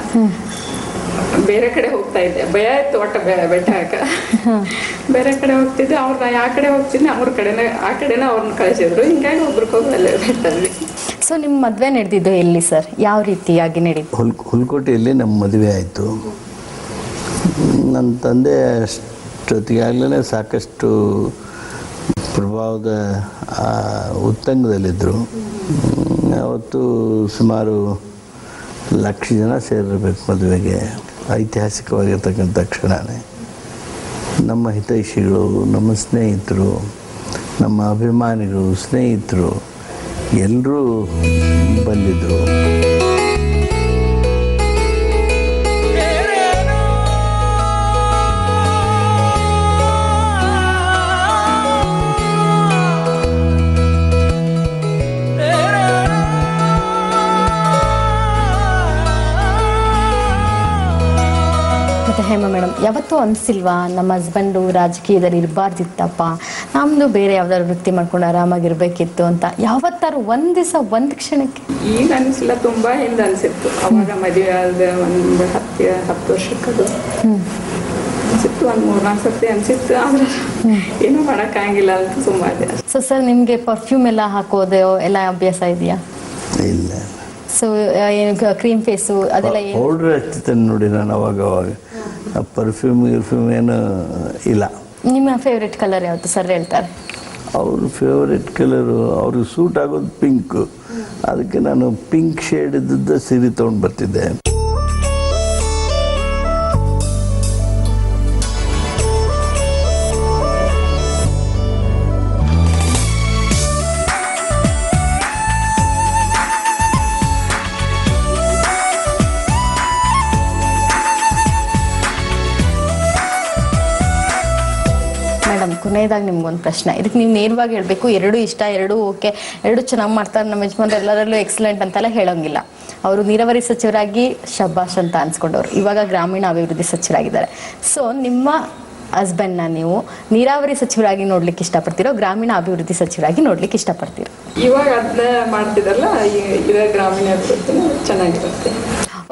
ಬೇರೆ ಕಡೆ ಹೋಗ್ತಾ ಇದ್ದೆ. ಭಯ ಇತ್ತು ಒಟ್ಟ ಬೆಟ್ಟ ಹಾಕ. ಬೇರೆ ಕಡೆ ಹೋಗ್ತಿದ್ದೆ, ಅವ್ರನ್ನ ಯಾವ ಕಡೆ ಹೋಗ್ತಿದ್ದೆ ಅವ್ರ ಕಡೆನ ಆ ಕಡೆನ ಅವ್ರನ್ನ ಕಳಿಸಿದ್ರು. ಹಿಂಗಾಗಿ ಒಬ್ರಿಗೋಗಿ ಅಲ್ಲೇ ಬೆಟ್ಟಲ್ಲಿ. ಸೊ ನಿಮ್ಮ ಮದುವೆ ನಡೆದಿದ್ದು ಎಲ್ಲಿ ಸರ್? ಯಾವ ರೀತಿಯಾಗಿ ನಡೀತು? ಹುಲ್ಕೋಟೆಯಲ್ಲಿ ನಮ್ಮ ಮದುವೆ ಆಯಿತು. ನನ್ನ ತಂದೆ ಅಷ್ಟೊತ್ತಿಗಾಗಲೇ ಸಾಕಷ್ಟು ಪ್ರಭಾವದ ಉತ್ತಂಗದಲ್ಲಿದ್ದರು. ಅವತ್ತು ಸುಮಾರು 1,00,000 ಜನ ಸೇರಿರಬೇಕು ಮದುವೆಗೆ. ಐತಿಹಾಸಿಕವಾಗಿರ್ತಕ್ಕಂಥ ಕ್ಷಣನೇ. ನಮ್ಮ ಹಿತೈಷಿಗಳು, ನಮ್ಮ ಸ್ನೇಹಿತರು, ನಮ್ಮ ಅಭಿಮಾನಿಗಳು, ಸ್ನೇಹಿತರು ಎಲ್ಲರೂ ಬಂದಿದ್ದರು. ಮತ್ತೆ ಹೇಮಾ ಮೇಡಮ್, ಯಾವತ್ತೂ ಅನಿಸಿಲ್ವಾ ನಮ್ಮ ಹಸ್ಬೆಂಡು ರಾಜಕೀಯದಲ್ಲಿ ಇರಬಾರ್ದಿತ್ತಪ್ಪ, ನಮ್ಮದು ಬೇರೆ ಯಾವ್ದಾದ್ರು ವೃತ್ತಿ ಮಾಡ್ಕೊಂಡು ಆರಾಮಾಗಿರ್ಬೇಕಿತ್ತು ಅಂತ ಯಾವತ್ತಾರು ಒಂದ್ ದಿವಸ ಒಂದ್ ಕ್ಷಣಕ್ಕೆ? ಈಗ ಅನಿಸಿಲ್ಲ, ತುಂಬಾ ಹಿಂದೆ ಅನ್ಸಿತ್ತು. ಅವಾಗ ಮದುವೆ ಆದ ಒಂದು 10 ವರ್ಷಕ್ಕದು ಅನ್ಸಿತ್ತು. ಒಂದ್ 3-4 ಸರ್ತಿ ಅನ್ಸಿತ್ತು. ಆದ್ರೆ ಏನೂ ಮಾಡಕ್ಕಾಗಿಲ್ಲ ಅಂತ ಸುಮ್ಮನೆ. ಸೊ ಸರ್, ನಿಮ್ಗೆ ಪರ್ಫ್ಯೂಮ್ ಎಲ್ಲ ಹಾಕೋದು ಎಲ್ಲ ಅಭ್ಯಾಸ ಇದೆಯಾ? ಇಲ್ಲ. ಸೊ ಏನು ಕ್ರೀಮ್ ಫೇಸು ಅದೆಲ್ಲ ಪೌಡ್ರ್ ಹಚ್ತೀನಿ ನೋಡಿ ನಾನು ಅವಾಗ ಪರ್ಫ್ಯೂಮ್ ಏನು ಇಲ್ಲ. ನಿಮ್ಮ ಫೇವ್ರೆಟ್ ಕಲರ್ ಯಾವುದು ಸರ್ ಹೇಳ್ತಾರೆ? ಅವ್ರ ಫೇವ್ರೆಟ್ ಕಲರು ಅವ್ರಿಗೆ ಸೂಟ್ ಆಗೋದು ಪಿಂಕ್. ಅದಕ್ಕೆ ನಾನು ಪಿಂಕ್ ಶೇಡ್ ಇದ್ದದ್ದು ಸೀರೆ ತೊಗೊಂಡು ಬರ್ತಿದ್ದೆ. ಮೇಡಮ್, ಕೊನೆಯದಾಗಿ ನಿಮ್ಗೊಂದು ಪ್ರಶ್ನೆ. ಇದಕ್ಕೆ ನೀವು ನೇರವಾಗಿ ಹೇಳಬೇಕು. ಎರಡೂ ಇಷ್ಟ, ಎರಡೂ ಓಕೆ, ಎರಡೂ ಚೆನ್ನಾಗಿ ಮಾಡ್ತಾರೆ ನಮ್ಮ ಯಜಮಾನ್ರು, ಎಲ್ಲರಲ್ಲೂ ಎಕ್ಸಲೆಂಟ್ ಅಂತೆಲ್ಲ ಹೇಳೋಂಗಿಲ್ಲ. ಅವರು ನೀರಾವರಿ ಸಚಿವರಾಗಿ ಶಬ್ಬಾಷ್ ಅಂತ ಅನ್ಸ್ಕೊಂಡವ್ರು, ಇವಾಗ ಗ್ರಾಮೀಣ ಅಭಿವೃದ್ಧಿ ಸಚಿವರಾಗಿದ್ದಾರೆ. ಸೊ ನಿಮ್ಮ ಹಸ್ಬೆಂಡ್ನ ನೀವು ನೀರಾವರಿ ಸಚಿವರಾಗಿ ನೋಡ್ಲಿಕ್ಕೆ ಇಷ್ಟಪಡ್ತೀರೋ, ಗ್ರಾಮೀಣ ಅಭಿವೃದ್ಧಿ ಸಚಿವರಾಗಿ ನೋಡ್ಲಿಕ್ಕೆ ಇಷ್ಟಪಡ್ತೀರೋ? ಇವಾಗ ಅದನ್ನ ಮಾಡ್ತಿದಲ್ಲ, ಇವಾಗ ಗ್ರಾಮೀಣ ಅಭಿವೃದ್ಧಿ ಚೆನ್ನಾಗಿರುತ್ತೆ.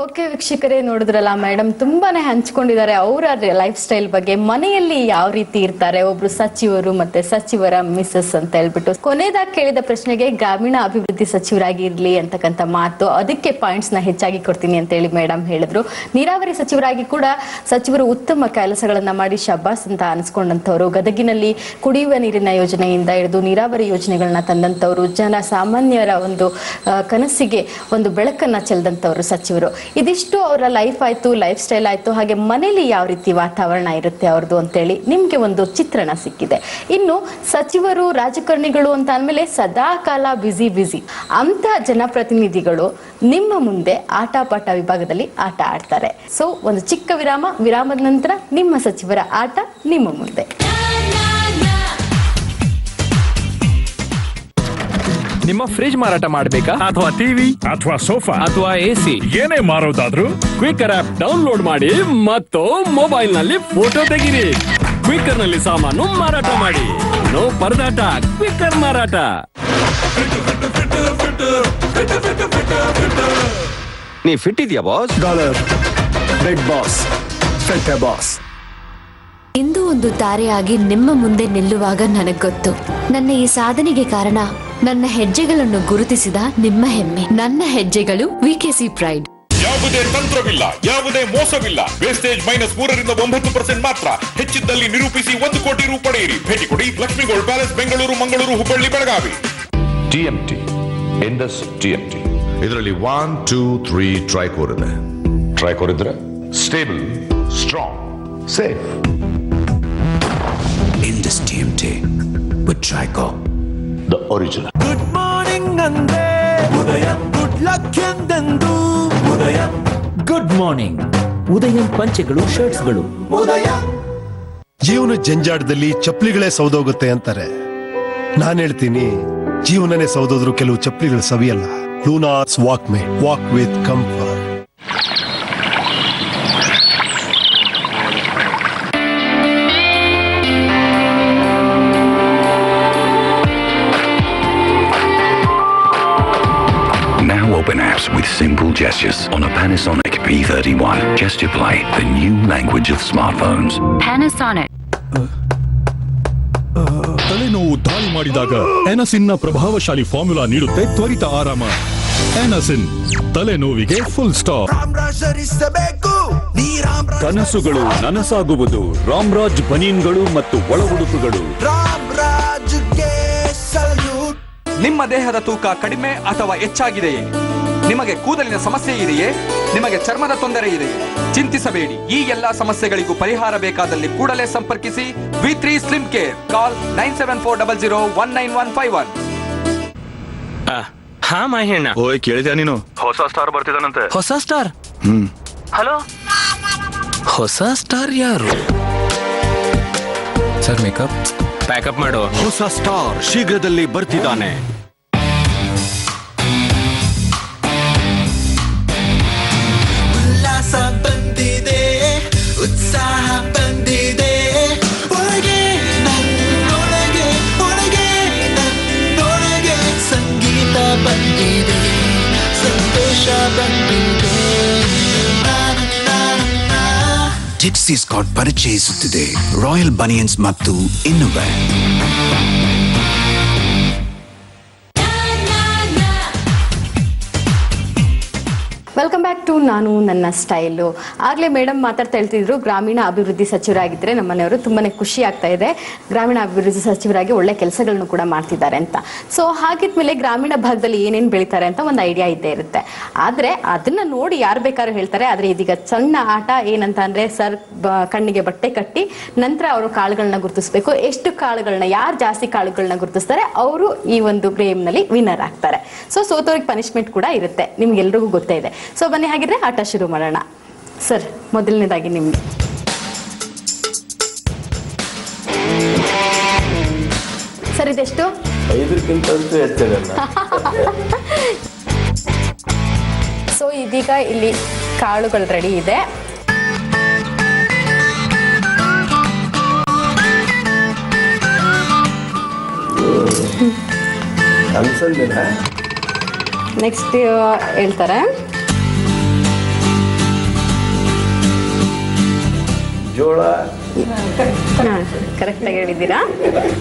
ಓಕೆ ವೀಕ್ಷಕರೇ, ನೋಡಿದ್ರಲ್ಲ ಮೇಡಮ್ ತುಂಬಾನೇ ಹಂಚ್ಕೊಂಡಿದ್ದಾರೆ ಅವರ ಲೈಫ್ ಸ್ಟೈಲ್ ಬಗ್ಗೆ, ಮನೆಯಲ್ಲಿ ಯಾವ ರೀತಿ ಇರ್ತಾರೆ, ಒಬ್ರು ಸಚಿವರು ಮತ್ತೆ ಸಚಿವರ ಮಿಸಸ್ ಅಂತ ಹೇಳ್ಬಿಟ್ಟು. ಕೊನೆಯದಾಗಿ ಕೇಳಿದ ಪ್ರಶ್ನೆಗೆ ಗ್ರಾಮೀಣ ಅಭಿವೃದ್ಧಿ ಸಚಿವರಾಗಿ ಇರ್ಲಿ ಅಂತಕ್ಕಂಥ ಮಾತು, ಅದಕ್ಕೆ ಪಾಯಿಂಟ್ಸ್ ನ ಹೆಚ್ಚಾಗಿ ಕೊಡ್ತೀನಿ ಅಂತ ಹೇಳಿ ಮೇಡಮ್ ಹೇಳಿದ್ರು. ನೀರಾವರಿ ಸಚಿವರಾಗಿ ಕೂಡ ಸಚಿವರು ಉತ್ತಮ ಕೆಲಸಗಳನ್ನ ಮಾಡಿ ಶಬ್ಬಾಸ್ ಅಂತ ಅನ್ಸ್ಕೊಂಡಂತವ್ರು. ಗದಗಿನಲ್ಲಿ ಕುಡಿಯುವ ನೀರಿನ ಯೋಜನೆಯಿಂದ ಹಿಡಿದು ನೀರಾವರಿ ಯೋಜನೆಗಳನ್ನ ತಂದಂತವ್ರು, ಜನ ಸಾಮಾನ್ಯರ ಒಂದು ಕನಸಿಗೆ ಒಂದು ಬೆಳಕನ್ನ ಚೆಲ್ದಂತವ್ರು ಸಚಿವರು. ಇದಿಷ್ಟು ಅವರ ಲೈಫ್ ಆಯ್ತು, ಲೈಫ್ ಸ್ಟೈಲ್ ಆಯ್ತು. ಹಾಗೆ ಮನೇಲಿ ಯಾವ ರೀತಿ ವಾತಾವರಣ ಇರುತ್ತೆ ಅವ್ರದ್ದು ಅಂತೇಳಿ ನಿಮ್ಗೆ ಒಂದು ಚಿತ್ರಣ ಸಿಕ್ಕಿದೆ. ಇನ್ನು ಸಚಿವರು, ರಾಜಕಾರಣಿಗಳು ಅಂತ ಅಂದ್ಮೇಲೆ ಸದಾ ಕಾಲ ಬಿಸಿ ಅಂತ ಜನಪ್ರತಿನಿಧಿಗಳು ನಿಮ್ಮ ಮುಂದೆ ಆಟ ಪಾಠ ವಿಭಾಗದಲ್ಲಿ ಆಟ ಆಡ್ತಾರೆ. ಸೊ ಒಂದು ಚಿಕ್ಕ ವಿರಾಮದ ನಂತರ ನಿಮ್ಮ ಸಚಿವರ ಆಟ ನಿಮ್ಮ ಮುಂದೆ. ನಿಮ್ಮ ಫ್ರಿಡ್ಜ್ ಮಾರಾಟ ಮಾಡಬೇಕಾ, ಅಥವಾ ಟಿವಿ, ಅಥವಾ ಸೋಫಾ, ಅಥವಾ ಎಸಿ, ಏನೇ ಮಾರೋದಾದ್ರೂ ಕ್ವಿಕರ್ ಆಪ್ ಡೌನ್ಲೋಡ್ ಮಾಡಿ ಮತ್ತು ಮೊಬೈಲ್ ನಲ್ಲಿ ಫೋಟೋ ತೆಗಿರಿ. ಕ್ವಿಕರ್ ನಲ್ಲಿ ಸಾಮಾನು ಮಾರಾಟ ಮಾಡಿ. ನೋ ಪರದಾಟ, ಕ್ವಿಕರ್ ಮಾರಾಟ. ನೀ ಫಿಟ್ ಇದೆಯಾ boss? $, Big boss, fit boss. ಇಂದು ಒಂದು ತಾರೆಯಾಗಿ ನಿಮ್ಮ ಮುಂದೆ ನಿಲ್ಲುವಾಗ ನನಗ್ ಗೊತ್ತು ನನ್ನ ಈ ಸಾಧನೆಗೆ ಕಾರಣ ನನ್ನ ಹೆಜ್ಜೆಗಳನ್ನು ಗುರುತಿಸಿದ ನಿಮ್ಮ ಹೆಮ್ಮೆ. ನನ್ನ ಹೆಜ್ಜೆಗಳು ವಿಕೆಸಿ ಪ್ರೈಡ್. ಯಾವುದೇ ತಂತ್ರವಿಲ್ಲ, ಯಾವುದೇ ಮೋಸವಿಲ್ಲ. ವೇಸ್ಟೇಜ್ -3% ಮಾತ್ರ. ಹೆಚ್ಚಿದ್ದಲ್ಲಿ ನಿರೂಪಿಸಿ 1 ಕೋಟಿ ರು ಪಡೆಯಿರಿ. ಭೇಟಿ ಕೊಡಿ Lakshmi gold palace, Bengaluru, Mangaluru, Hubballi, Belagavi. TMT, Indus TMT. ಇದರಲ್ಲಿ 1, 2, 3 ಟ್ರೈಕೋರ್ ಇದೆ. ಟ್ರೈಕೋರ್ ಇದ್ರೆ stable, strong, safe. Indus TMT with Trico. The original. Good morning ಅಂದೆ ಉದಯಂ, ಗುಡ್ ಲಕ್ ಎಂದೆಂದು ಉದಯಂ. ಗುಡ್ ಮಾರ್ನಿಂಗ್ ಉದಯಂ ಪಂಚೆಗಳು, ಶರ್ಟ್ಸ್ಗಳು. ಉದಯಂ. ಜೀವನ ಜಂಜಾಟದಲ್ಲಿ ಚಪ್ಪಲಿಗಳೇ ಸೌದೋಗುತ್ತೆ ಅಂತಾರೆ. ನಾನು ಹೇಳ್ತೀನಿ, ಜೀವನನೇ ಸೌದೋದ್ರು ಕೆಲವು ಚಪ್ಪಲಿಗಳು ಸವಿಯಲ್ಲ. Lunars Walkmate, walk with comfort. Now open apps with simple gestures on a Panasonic P31. Gesture Play, the new language of smartphones. Panasonic. ತಲೆನೋವು ದಾಳಿ ಮಾಡಿದಾಗ ಎನಸಿನ್ನ ಪ್ರಭಾವಶಾಲಿ ಫಾರ್ಮುಲಾ ನೀಡುತ್ತೆ ತ್ವರಿತ ಆರಾಮ. ಎನಸಿನ್, ತಲೆನೋವಿಗೆ ಫುಲ್ ಸ್ಟಾಪ್. ಕನಸುಗಳು ನನಸಾಗುವುದು ರಾಮ್ರಾಜ್ ಬನೀನ್ಗಳು ಮತ್ತು ಒಳ ಉಡುಪುಗಳು. ನಿಮ್ಮ ದೇಹದ ತೂಕ ಕಡಿಮೆ ಅಥವಾ ಹೆಚ್ಚಾಗಿದೆಯೇ? ನಿಮಗೆ ಕೂದಲಿನ ಸಮಸ್ಯೆ ಇದೆಯೇ? ನಿಮಗೆ ಚರ್ಮದ ತೊಂದರೆ ಇದೆಯೇ? ಚಿಂತಿಸಬೇಡಿ. ಈ ಎಲ್ಲಾ ಸಮಸ್ಯೆಗಳಿಗೂ ಪರಿಹಾರ ಬೇಕಾದಲ್ಲಿ ಕೂಡಲೇ ಸಂಪರ್ಕಿಸಿ V3 ಸ್ಲಿಮ್ ಕೇರ್. ಕಾಲ್ 9740019151. ಹಾ ಮಾಹಿಣ್ಣ, ಓಯ್ ಕೇಳಿದ್ಯಾ ನೀನು? ಹೊಸ ಸ್ಟಾರ್ ಬರ್ತಿದಾನಂತೆ. ಹೊಸ ಸ್ಟಾರ್? ಹಲೋ, ಹೊಸ ಸ್ಟಾರ್ ಯಾರು? ಸರ್ ಮೇಕಪ್ ಪ್ಯಾಕಪ್ ಮಾಡು. ಹೊಸ ಸ್ಟಾರ್ ಶೀಘ್ರದಲ್ಲಿ ಬರ್ತಿದ್ದಾನೆ. ಉಲ್ಲಾಸ ಬಂದಿದೆ, ಉತ್ಸಾಹ ಬಂದಿದೆ. ಒಳಗೆ ನನ್ನೊಳಗೆ, ಒಳಗೆ ನನ್ನೊಳಗೆ ಸಂಗೀತ ಬಂದಿದೆ, ಸಂತೋಷ ಬಂದಿದೆ. ಟಿಪ್ಸಿ ಸ್ಕಾಟ್ ಪರಿಚಯಿಸುತ್ತಿದೆ ರಾಯಲ್ ಬನಿಯನ್ಸ್ ಮತ್ತು ಇನ್ನೋವೆ. ವೆಲ್ಕಮ್ ಬ್ಯಾಕ್ ಟು ನಾನು ನನ್ನ ಸ್ಟೈಲು. ಆಗಲೇ ಮೇಡಮ್ ಮಾತಾಡ್ತಾ ಹೇಳ್ತಿದ್ರು, ಗ್ರಾಮೀಣ ಅಭಿವೃದ್ಧಿ ಸಚಿವರಾಗಿದ್ದರೆ ನಮ್ಮನೆಯವರು ತುಂಬಾ ಖುಷಿ ಆಗ್ತಾ ಇದೆ, ಗ್ರಾಮೀಣ ಅಭಿವೃದ್ಧಿ ಸಚಿವರಾಗಿ ಒಳ್ಳೆ ಕೆಲಸಗಳನ್ನು ಕೂಡ ಮಾಡ್ತಿದ್ದಾರೆ ಅಂತ. ಸೊ ಹಾಗಿದ್ಮೇಲೆ ಗ್ರಾಮೀಣ ಭಾಗದಲ್ಲಿ ಏನೇನು ಬೆಳೀತಾರೆ ಅಂತ ಒಂದು ಐಡಿಯಾ ಇದ್ದೇ ಇರುತ್ತೆ. ಆದರೆ ಅದನ್ನು ನೋಡಿ ಯಾರು ಬೇಕಾದ್ರೂ ಹೇಳ್ತಾರೆ. ಆದರೆ ಇದೀಗ ಸಣ್ಣ ಆಟ ಏನಂತ ಅಂದರೆ, ಸರ್ ಕಣ್ಣಿಗೆ ಬಟ್ಟೆ ಕಟ್ಟಿ ನಂತರ ಅವರು ಕಾಳುಗಳನ್ನ ಗುರುತಿಸ್ಬೇಕು. ಎಷ್ಟು ಕಾಳುಗಳನ್ನ, ಯಾರು ಜಾಸ್ತಿ ಕಾಳುಗಳನ್ನ ಗುರುತಿಸ್ತಾರೆ ಅವರು ಈ ಒಂದು ಗೇಮ್ನಲ್ಲಿ ವಿನ್ನರ್ ಆಗ್ತಾರೆ. ಸೊ ಸೋತವ್ರಿಗೆ ಪನಿಷ್ಮೆಂಟ್ ಕೂಡ ಇರುತ್ತೆ, ನಿಮ್ಗೆಲ್ರಿಗೂ ಗೊತ್ತೇ ಇದೆ. ಸೊ ಬನ್ನಿ ಹಾಗಿದ್ರೆ ಆಟ ಶುರು ಮಾಡೋಣ. ಸರ್ ಮೊದಲನೇದಾಗಿ ನಿಮ್ಗೆ ಸರ್ ಇದೆಷ್ಟು? 5ಕ್ಕಿಂತ ಹೆಚ್ಚಾಗಲ್ಲ. ಸೊ ಇದೀಗ ಇಲ್ಲಿ ಕಾಳುಗಳು ರೆಡಿ ಇದೆ. ನೆಕ್ಸ್ಟ್ ಹೇಳ್ತಾರೆ ಜೋಳ. ಕರೆಕ್ಟಾಗಿ ಹೇಳಿದ್ದೀರಾ,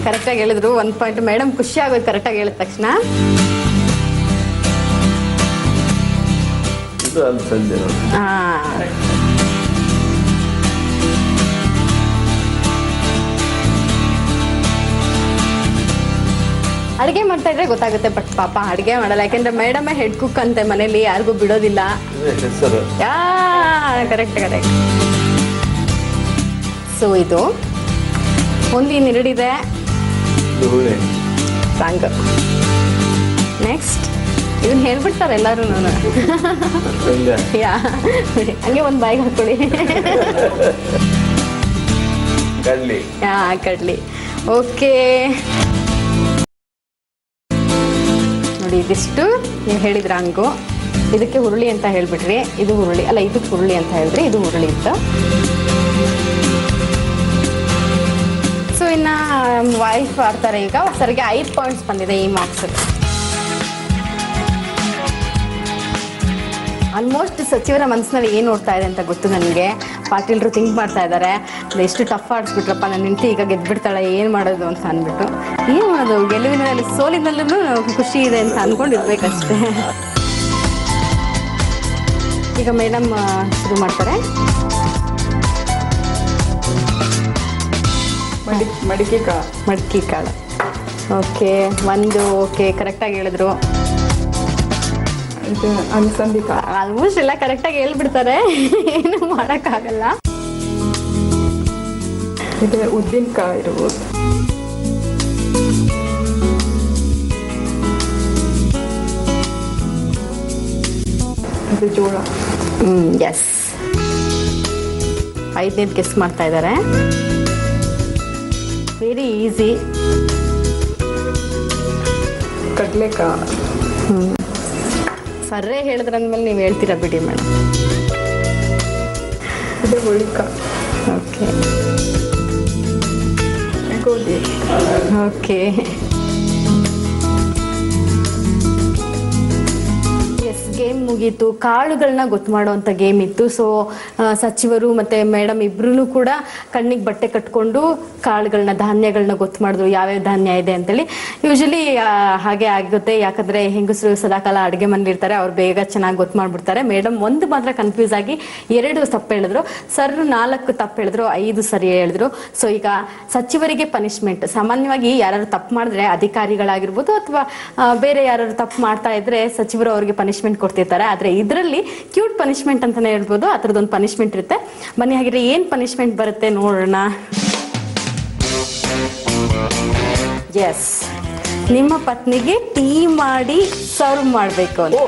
ಕರೆಕ್ಟಾಗಿ ಹೇಳಿದ್ರು. 1 ಪಾಯಿಂಟ್. ಮೇಡಮ್ ಖುಷಿ ಆಗೋದು ಕರೆಕ್ಟಾಗಿ ಹೇಳಿದ ತಕ್ಷಣ. ಇದು ಅಲಸಂದೆ. ಅಡುಗೆ ಮಾಡ್ತಾ ಇದ್ರೆ ಗೊತ್ತಾಗುತ್ತೆ, ಬಟ್ ಪಾಪ ಅಡುಗೆ ಮಾಡಲ್ಲ. ಯಾಕೆಂದ್ರೆ ಮೇಡಮೇ ಹೆಡ್ ಕುಕ್ ಅಂತೆ ಮನೇಲಿ, ಯಾರಿಗೂ ಬಿಡೋದಿಲ್ಲ. Correct correct. ಸೊ ಇದು ಒಂದು ಇನ್ನೆರಡಿದೆ ಸಾಂಗ್. ನೆಕ್ಸ್ಟ್ ಇದನ್ನ ಹೇಳ್ಬಿಡ್ತಾರೆ ಎಲ್ಲರೂ. ಯಾ ಹಂಗೆ ಒಂದು ಬಾಯಿಗೆ ಹಾಕೊಳ್ಳಿ. ಕಡ್ಲಿ. ಕಡ್ಲಿ. ಓಕೆ ನೋಡಿ, ಇದಿಷ್ಟು ನೀವು ಹೇಳಿದ್ರ ಹಂಗು. ಇದಕ್ಕೆ ಹುರುಳಿ ಅಂತ ಹೇಳ್ಬಿಟ್ರಿ, ಇದು ಹುರುಳಿ ಅಲ್ಲ, ಇದಕ್ಕೆ ಹುರುಳಿ ಅಂತ ಹೇಳಿದ್ರಿ, ಇದು ಹುರುಳಿ ಇತ್ತು. ಸೊ ಇನ್ನು ವೈಫ್ ಆಡ್ತಾರೆ ಈಗ. ಸರ್ಗೆ 5 ಪಾಯಿಂಟ್ಸ್ ಬಂದಿದೆ ಈ ಮಾರ್ಕ್ಸ್. ಆಲ್ಮೋಸ್ಟ್ ಸಚಿವರ ಮನಸ್ಸಿನಲ್ಲಿ ಏನು ನೋಡ್ತಾ ಇದೆ ಅಂತ ಗೊತ್ತು ನನಗೆ. ಪಾಟೀಲ್ರು ಥಿಂಕ್ ಮಾಡ್ತಾ ಇದ್ದಾರೆ, ಎಷ್ಟು ಟಫ್ ಆಡಿಸ್ಬಿಟ್ರಪ್ಪ ನನ್ನ ಹೆಂಡತಿ, ಈಗ ಗೆದ್ಬಿಡ್ತಾಳೆ, ಏನು ಮಾಡೋದು ಅಂತ ಅಂದ್ಬಿಟ್ಟು. ಏನು ಮಾಡೋದು, ಗೆಲುವಿನಲ್ಲಿ ಸೋಲಿನಲ್ಲೂ ಖುಷಿ ಇದೆ ಅಂತ ಅಂದ್ಕೊಂಡಿರ್ಬೇಕಷ್ಟೇ. ಈಗ ಮೇಡಮ್ ಶುರು ಮಾಡ್ತಾರೆ. ಮಡಿಕೆ ಕಾಳು. ಓಕೆ, ಓಕೆ, ಕರೆಕ್ಟಾಗಿ ಹೇಳಿದ್ರು. ಅಲಸಂದಿ ಕಾಳು. ಆಲ್ಮೋಸ್ಟ್ ಎಲ್ಲ ಕರೆಕ್ಟಾಗಿ ಹೇಳ್ಬಿಡ್ತಾರೆ, ಏನು ಮಾಡೋಕ್ಕಾಗಲ್ಲ. ಇದು ಉದ್ದಿನ ಕಾಳು ಇರ್ಬೋದು. ಇದು ಜೋಳ. ಎಸ್, 5ನೇದು ಗೆಸ್ ಮಾಡ್ತಾ ಇದ್ದಾರೆ. Very easy. ಕಡಲೆಕಾಳು. ಸರ್ರೇ ಹೇಳಿದ್ರಂದ್ಮೇಲೆ ನೀವು ಹೇಳ್ತೀರಾ ಬಿಡಿ ಮೇಡಮ್. ಇದು ಹುಳಿಕಾಳು. ಓಕೆ, ಗೋಧಿ. ಓಕೆ, ಗೇಮ್ ಮುಗೀತು. ಕಾಳುಗಳನ್ನ ಗೊತ್ತು ಮಾಡುವಂಥ ಗೇಮ್ ಇತ್ತು. ಸೊ ಸಚಿವರು ಮತ್ತು ಮೇಡಮ್ ಇಬ್ರು ಕೂಡ ಕಣ್ಣಿಗೆ ಬಟ್ಟೆ ಕಟ್ಕೊಂಡು ಕಾಳುಗಳನ್ನ, ಧಾನ್ಯಗಳನ್ನ ಗೊತ್ತು ಮಾಡಿದ್ರು, ಯಾವ್ಯಾವ ಧಾನ್ಯ ಇದೆ ಅಂತೇಳಿ. ಯೂಶಲಿ ಹಾಗೆ ಆಗುತ್ತೆ, ಯಾಕಂದರೆ ಹೆಂಗಸರು ಸದಾಕಾಲ ಅಡುಗೆ ಮನೇಲಿರ್ತಾರೆ, ಅವ್ರು ಬೇಗ ಚೆನ್ನಾಗಿ ಗೊತ್ತು ಮಾಡಿಬಿಡ್ತಾರೆ. ಮೇಡಮ್ ಒಂದು ಮಾತ್ರ ಕನ್ಫ್ಯೂಸ್ ಆಗಿ 2 ತಪ್ಪು ಹೇಳಿದ್ರು, ಸರ್ 4 ತಪ್ಪು ಹೇಳಿದ್ರು, 5 ಸರಿ ಹೇಳಿದ್ರು. ಸೊ ಈಗ ಸಚಿವರಿಗೆ ಪನಿಷ್ಮೆಂಟ್. ಸಾಮಾನ್ಯವಾಗಿ ಯಾರು ತಪ್ಪು ಮಾಡಿದ್ರೆ ಅಧಿಕಾರಿಗಳಾಗಿರ್ಬೋದು ಅಥವಾ ಬೇರೆ ಯಾರು ತಪ್ಪು ಮಾಡ್ತಾ ಇದ್ರೆ ಸಚಿವರು ಅವ್ರಿಗೆ ಪನಿಷ್ಮೆಂಟ್ ಕೊಡ್ತಿರ್ತಾರೆ. ಆದ್ರೆ ಇದರಲ್ಲಿ ಕ್ಯೂಟ್ ಪನಿಷ್ಮೆಂಟ್ ಅಂತಾನೆ ಹೇಳ್ಬೋದು, ಆ ಥರದೊಂದು ಪನಿಷ್ಮೆಂಟ್ ಇರುತ್ತೆ. ಬನ್ನಿ ಹಾಗಿದ್ರೆ ಏನ್ ಪನಿಷ್ಮೆಂಟ್ ಬರುತ್ತೆ ನೋಡೋಣ. ಎಸ್, ನಿಮ್ಮ ಪತ್ನಿಗೆ ಟೀ ಮಾಡಿ ಸರ್ವ್ ಮಾಡಬೇಕು ಅಂತ.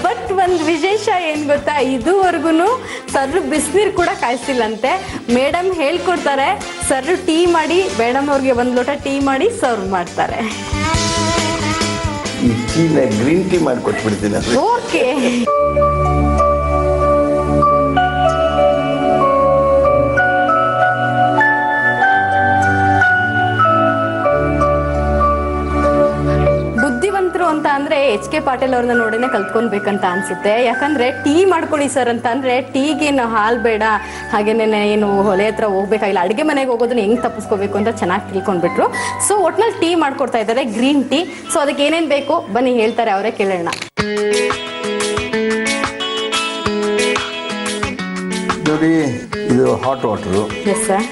ಬಟ್ ಒಂದು ವಿಶೇಷ ಏನ್ ಗೊತ್ತಾ, ಇದುವರೆಗೂ ಸರ್ ಬಿಸಿನೀರು ಕೂಡ ಕಾಯಿಸಿಲ್ಲಂತೆ. ಮೇಡಮ್ ಹೇಳ್ಕೊಡ್ತಾರೆ, ಸರ್ ಟೀ ಮಾಡಿ ಮೇಡಮ್ ಅವ್ರಿಗೆ 1 ಲೋಟ ಟೀ ಮಾಡಿ ಸರ್ವ್ ಮಾಡ್ತಾರೆ. ಈ ಟೀನ ಗ್ರೀನ್ ಟೀ ಮಾಡಿಕೊಟ್ಬಿಡ್ತೀನಿ. ಓಕೆ, ಬುದ್ಧಿವಂತರು ಅಂತ ಅಂದ್ರೆ HK ಪಾಟೀಲ್ ಅವ್ರನ್ನ ನೋಡಿನೇ ಕಲ್ತ್ಕೊಳ್ಬೇಕಂತ ಅನ್ಸುತ್ತೆ. ಯಾಕಂದ್ರೆ ಟೀ ಮಾಡ್ಕೊಳ್ಳಿ ಸರ್ ಅಂತ ಅಂದ್ರೆ ಟೀಗೇನು ಹಾಲು ಬೇಡ, ಹಾಗೇನೆ ಏನು ಹೊಲೆ ಹತ್ರ ಹೋಗ್ಬೇಕಾಗಿಲ್ಲ, ಅಡುಗೆ ಮನೆಗೆ ಹೋಗೋದನ್ನ ಹೆಂಗ್ ತಪ್ಪಿಸ್ಕೋಬೇಕು ಅಂತ ಚೆನ್ನಾಗಿ ತಿಳ್ಕೊಂಡ್ಬಿಟ್ರು. ಸೊ ಒಟ್ನಲ್ಲಿ ಟೀ ಮಾಡ್ಕೊಡ್ತಾ ಇದ್ದಾರೆ, ಗ್ರೀನ್ ಟೀ. ಸೊ ಅದಕ್ಕೆ ಏನೇನ್ ಬೇಕು ಬನ್ನಿ ಹೇಳ್ತಾರೆ, ಅವರೇ ಕೇಳೋಣ. ನೋಡಿ, ಇದು ಹಾಟ್ ವಾಟರು. Yes sir.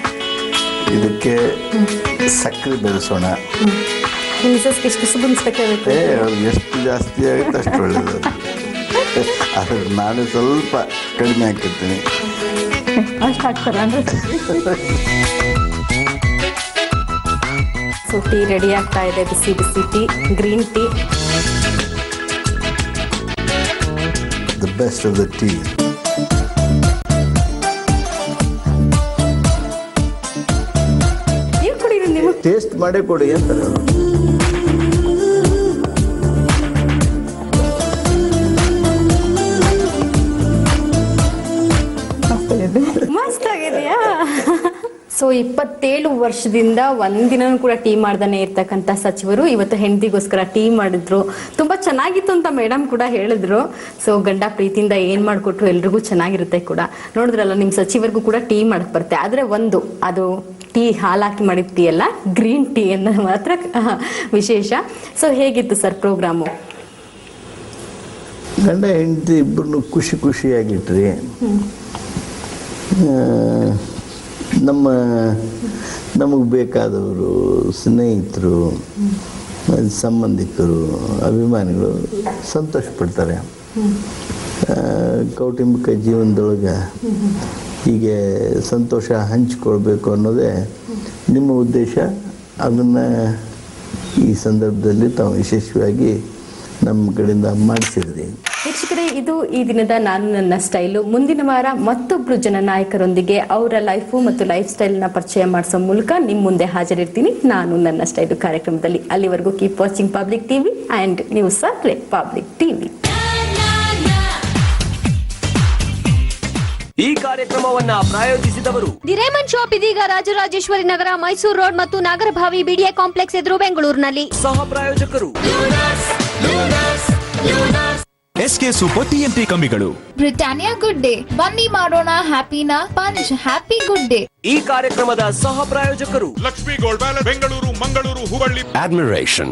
ಇದಕ್ಕೆ ಸಕ್ಕರೆ ಬೆರೆಸೋಣ. ಮಿಸಸ್ಗೆ ಎಷ್ಟು ಸ್ಪೂನ್ ಸಕ್ಕರೆ ಬೇಕು? ಎಷ್ಟು ಜಾಸ್ತಿ ಆಗುತ್ತೆ ಅಷ್ಟು ಒಳ್ಳೆಯದು. ಆದರೆ ನಾನು ಸ್ವಲ್ಪ ಕಡಿಮೆ ಹಾಕಿರ್ತೀನಿ. ಅಷ್ಟು ಹಾಕ್ತಾರೆ ಅಂದ್ರೆ. ಸೊ ಟೀ ರೆಡಿ ಆಗ್ತಾ ಇದೆ, ಬಿಸಿ ಬಿಸಿ tea, green tea. The best of the tea. ನೀವು ಕುಡೀರಿ, ನಿಮಗೆ ಟೇಸ್ಟ್ ಮಾಡೇ ಕೊಡಿ ಅಂತಾರೆ. ಮಸ್ತ್ ಆಗಿದೆಯಾ? ಸೊ 27 ವರ್ಷದಿಂದ ಒಂದಿನೂ ಕೂಡ ಟೀ ಮಾಡ್ದಾನೆ ಇರ್ತಕ್ಕಂಥ ಸಚಿವರು ಇವತ್ತು ಹೆಂಡತಿಗೋಸ್ಕರ ಟೀ ಮಾಡಿದ್ರು. ತುಂಬಾ ಚೆನ್ನಾಗಿತ್ತು ಅಂತ ಮೇಡಮ್ ಕೂಡ ಹೇಳಿದ್ರು. ಸೊ ಗಂಡ ಪ್ರೀತಿಯಿಂದ ಏನ್ ಮಾಡ್ಕೊಟ್ರು ಎಲ್ರಿಗೂ ಚೆನ್ನಾಗಿರುತ್ತೆ ಕೂಡ. ನೋಡಿದ್ರಲ್ಲ, ನಿಮ್ ಸಚಿವರಿಗೂ ಕೂಡ ಟೀ ಮಾಡಕ್ ಬರುತ್ತೆ. ಆದ್ರೆ ಅದು ಟೀ ಹಾಲು ಹಾಕಿ ಮಾಡಿದ ಟೀ ಅಲ್ಲ, ಗ್ರೀನ್ ಟೀ ಅನ್ನೋದು ಮಾತ್ರ ವಿಶೇಷ. ಸೊ ಹೇಗಿತ್ತು ಸರ್ ಪ್ರೋಗ್ರಾಮು? ಗಂಡ ಹೆಂಡತಿ ಇಬ್ಬರನ್ನು ಖುಷಿಯಾಗಿಟ್ರಿ. ನಮಗೆ ಬೇಕಾದವರು, ಸ್ನೇಹಿತರು, ಸಂಬಂಧಿಕರು, ಅಭಿಮಾನಿಗಳು ಸಂತೋಷ ಪಡ್ತಾರೆ. ಕೌಟುಂಬಿಕ ಜೀವನದೊಳಗೆ ಹೀಗೆ ಸಂತೋಷ ಹಂಚಿಕೊಳ್ಬೇಕು ಅನ್ನೋದೇ ನಿಮ್ಮ ಉದ್ದೇಶ. ಅದನ್ನು ಈ ಸಂದರ್ಭದಲ್ಲಿ ತಾವು ಯಶಸ್ವಿಯಾಗಿ ನಮ್ಮ ಕಡೆಯಿಂದ ಮಾಡಿಸಿದ್ರಿ. ವೀಕ್ಷಕರೇ, ಇದು ಈ ದಿನದ ನಾನು ನನ್ನ ಸ್ಟೈಲು. ಮುಂದಿನ ವಾರ ಮತ್ತೊಬ್ರು ಜನನಾಯಕರೊಂದಿಗೆ ಅವರ ಲೈಫು ಮತ್ತು ಲೈಫ್ ಸ್ಟೈಲ್ನ ಪರಿಚಯ ಮಾಡಿಸೋ ಮೂಲಕ ನಿಮ್ಮ ಮುಂದೆ ಹಾಜರಿರ್ತೀನಿ ನಾನು ನನ್ನ ಸ್ಟೈಲು ಕಾರ್ಯಕ್ರಮದಲ್ಲಿ. ಅಲ್ಲಿವರೆಗೂ keep watching public TV and news survey public TV. ಈ ಕಾರ್ಯಕ್ರಮವನ್ನ ಪ್ರಾಯೋಜಿಸಿದವರು ದಿ ರೇಮಂಡ್ ಶಾಪ್ ಇದೀಗ ರಾಜರಾಜೇಶ್ವರಿ ನಗರ, ಮೈಸೂರು ರೋಡ್ ಮತ್ತು ನಾಗರಭಾವಿ ಬಿಡಿಎ ಕಾಂಪ್ಲೆಕ್ಸ್ ಎದುರು ಬೆಂಗಳೂರಿನಲ್ಲಿ. ಸಹ ಪ್ರಾಯೋಜಕರು SK ಸೂಪರ್ TMT ಕಂಬಿಗಳು. ಬ್ರಿಟಾನಿಯಾ ಗುಡ್ ಡೇ, ಬನ್ನಿ ಮಾಡೋಣ ಹ್ಯಾಪಿನ ಪಂಚ್ ಹ್ಯಾಪಿ ಗುಡ್ ಡೇ. ಈ ಕಾರ್ಯಕ್ರಮದ ಸಹ ಪ್ರಾಯೋಜಕರು Lakshmi gold palace Bengaluru, Mangaluru, Hubballi. Admiration.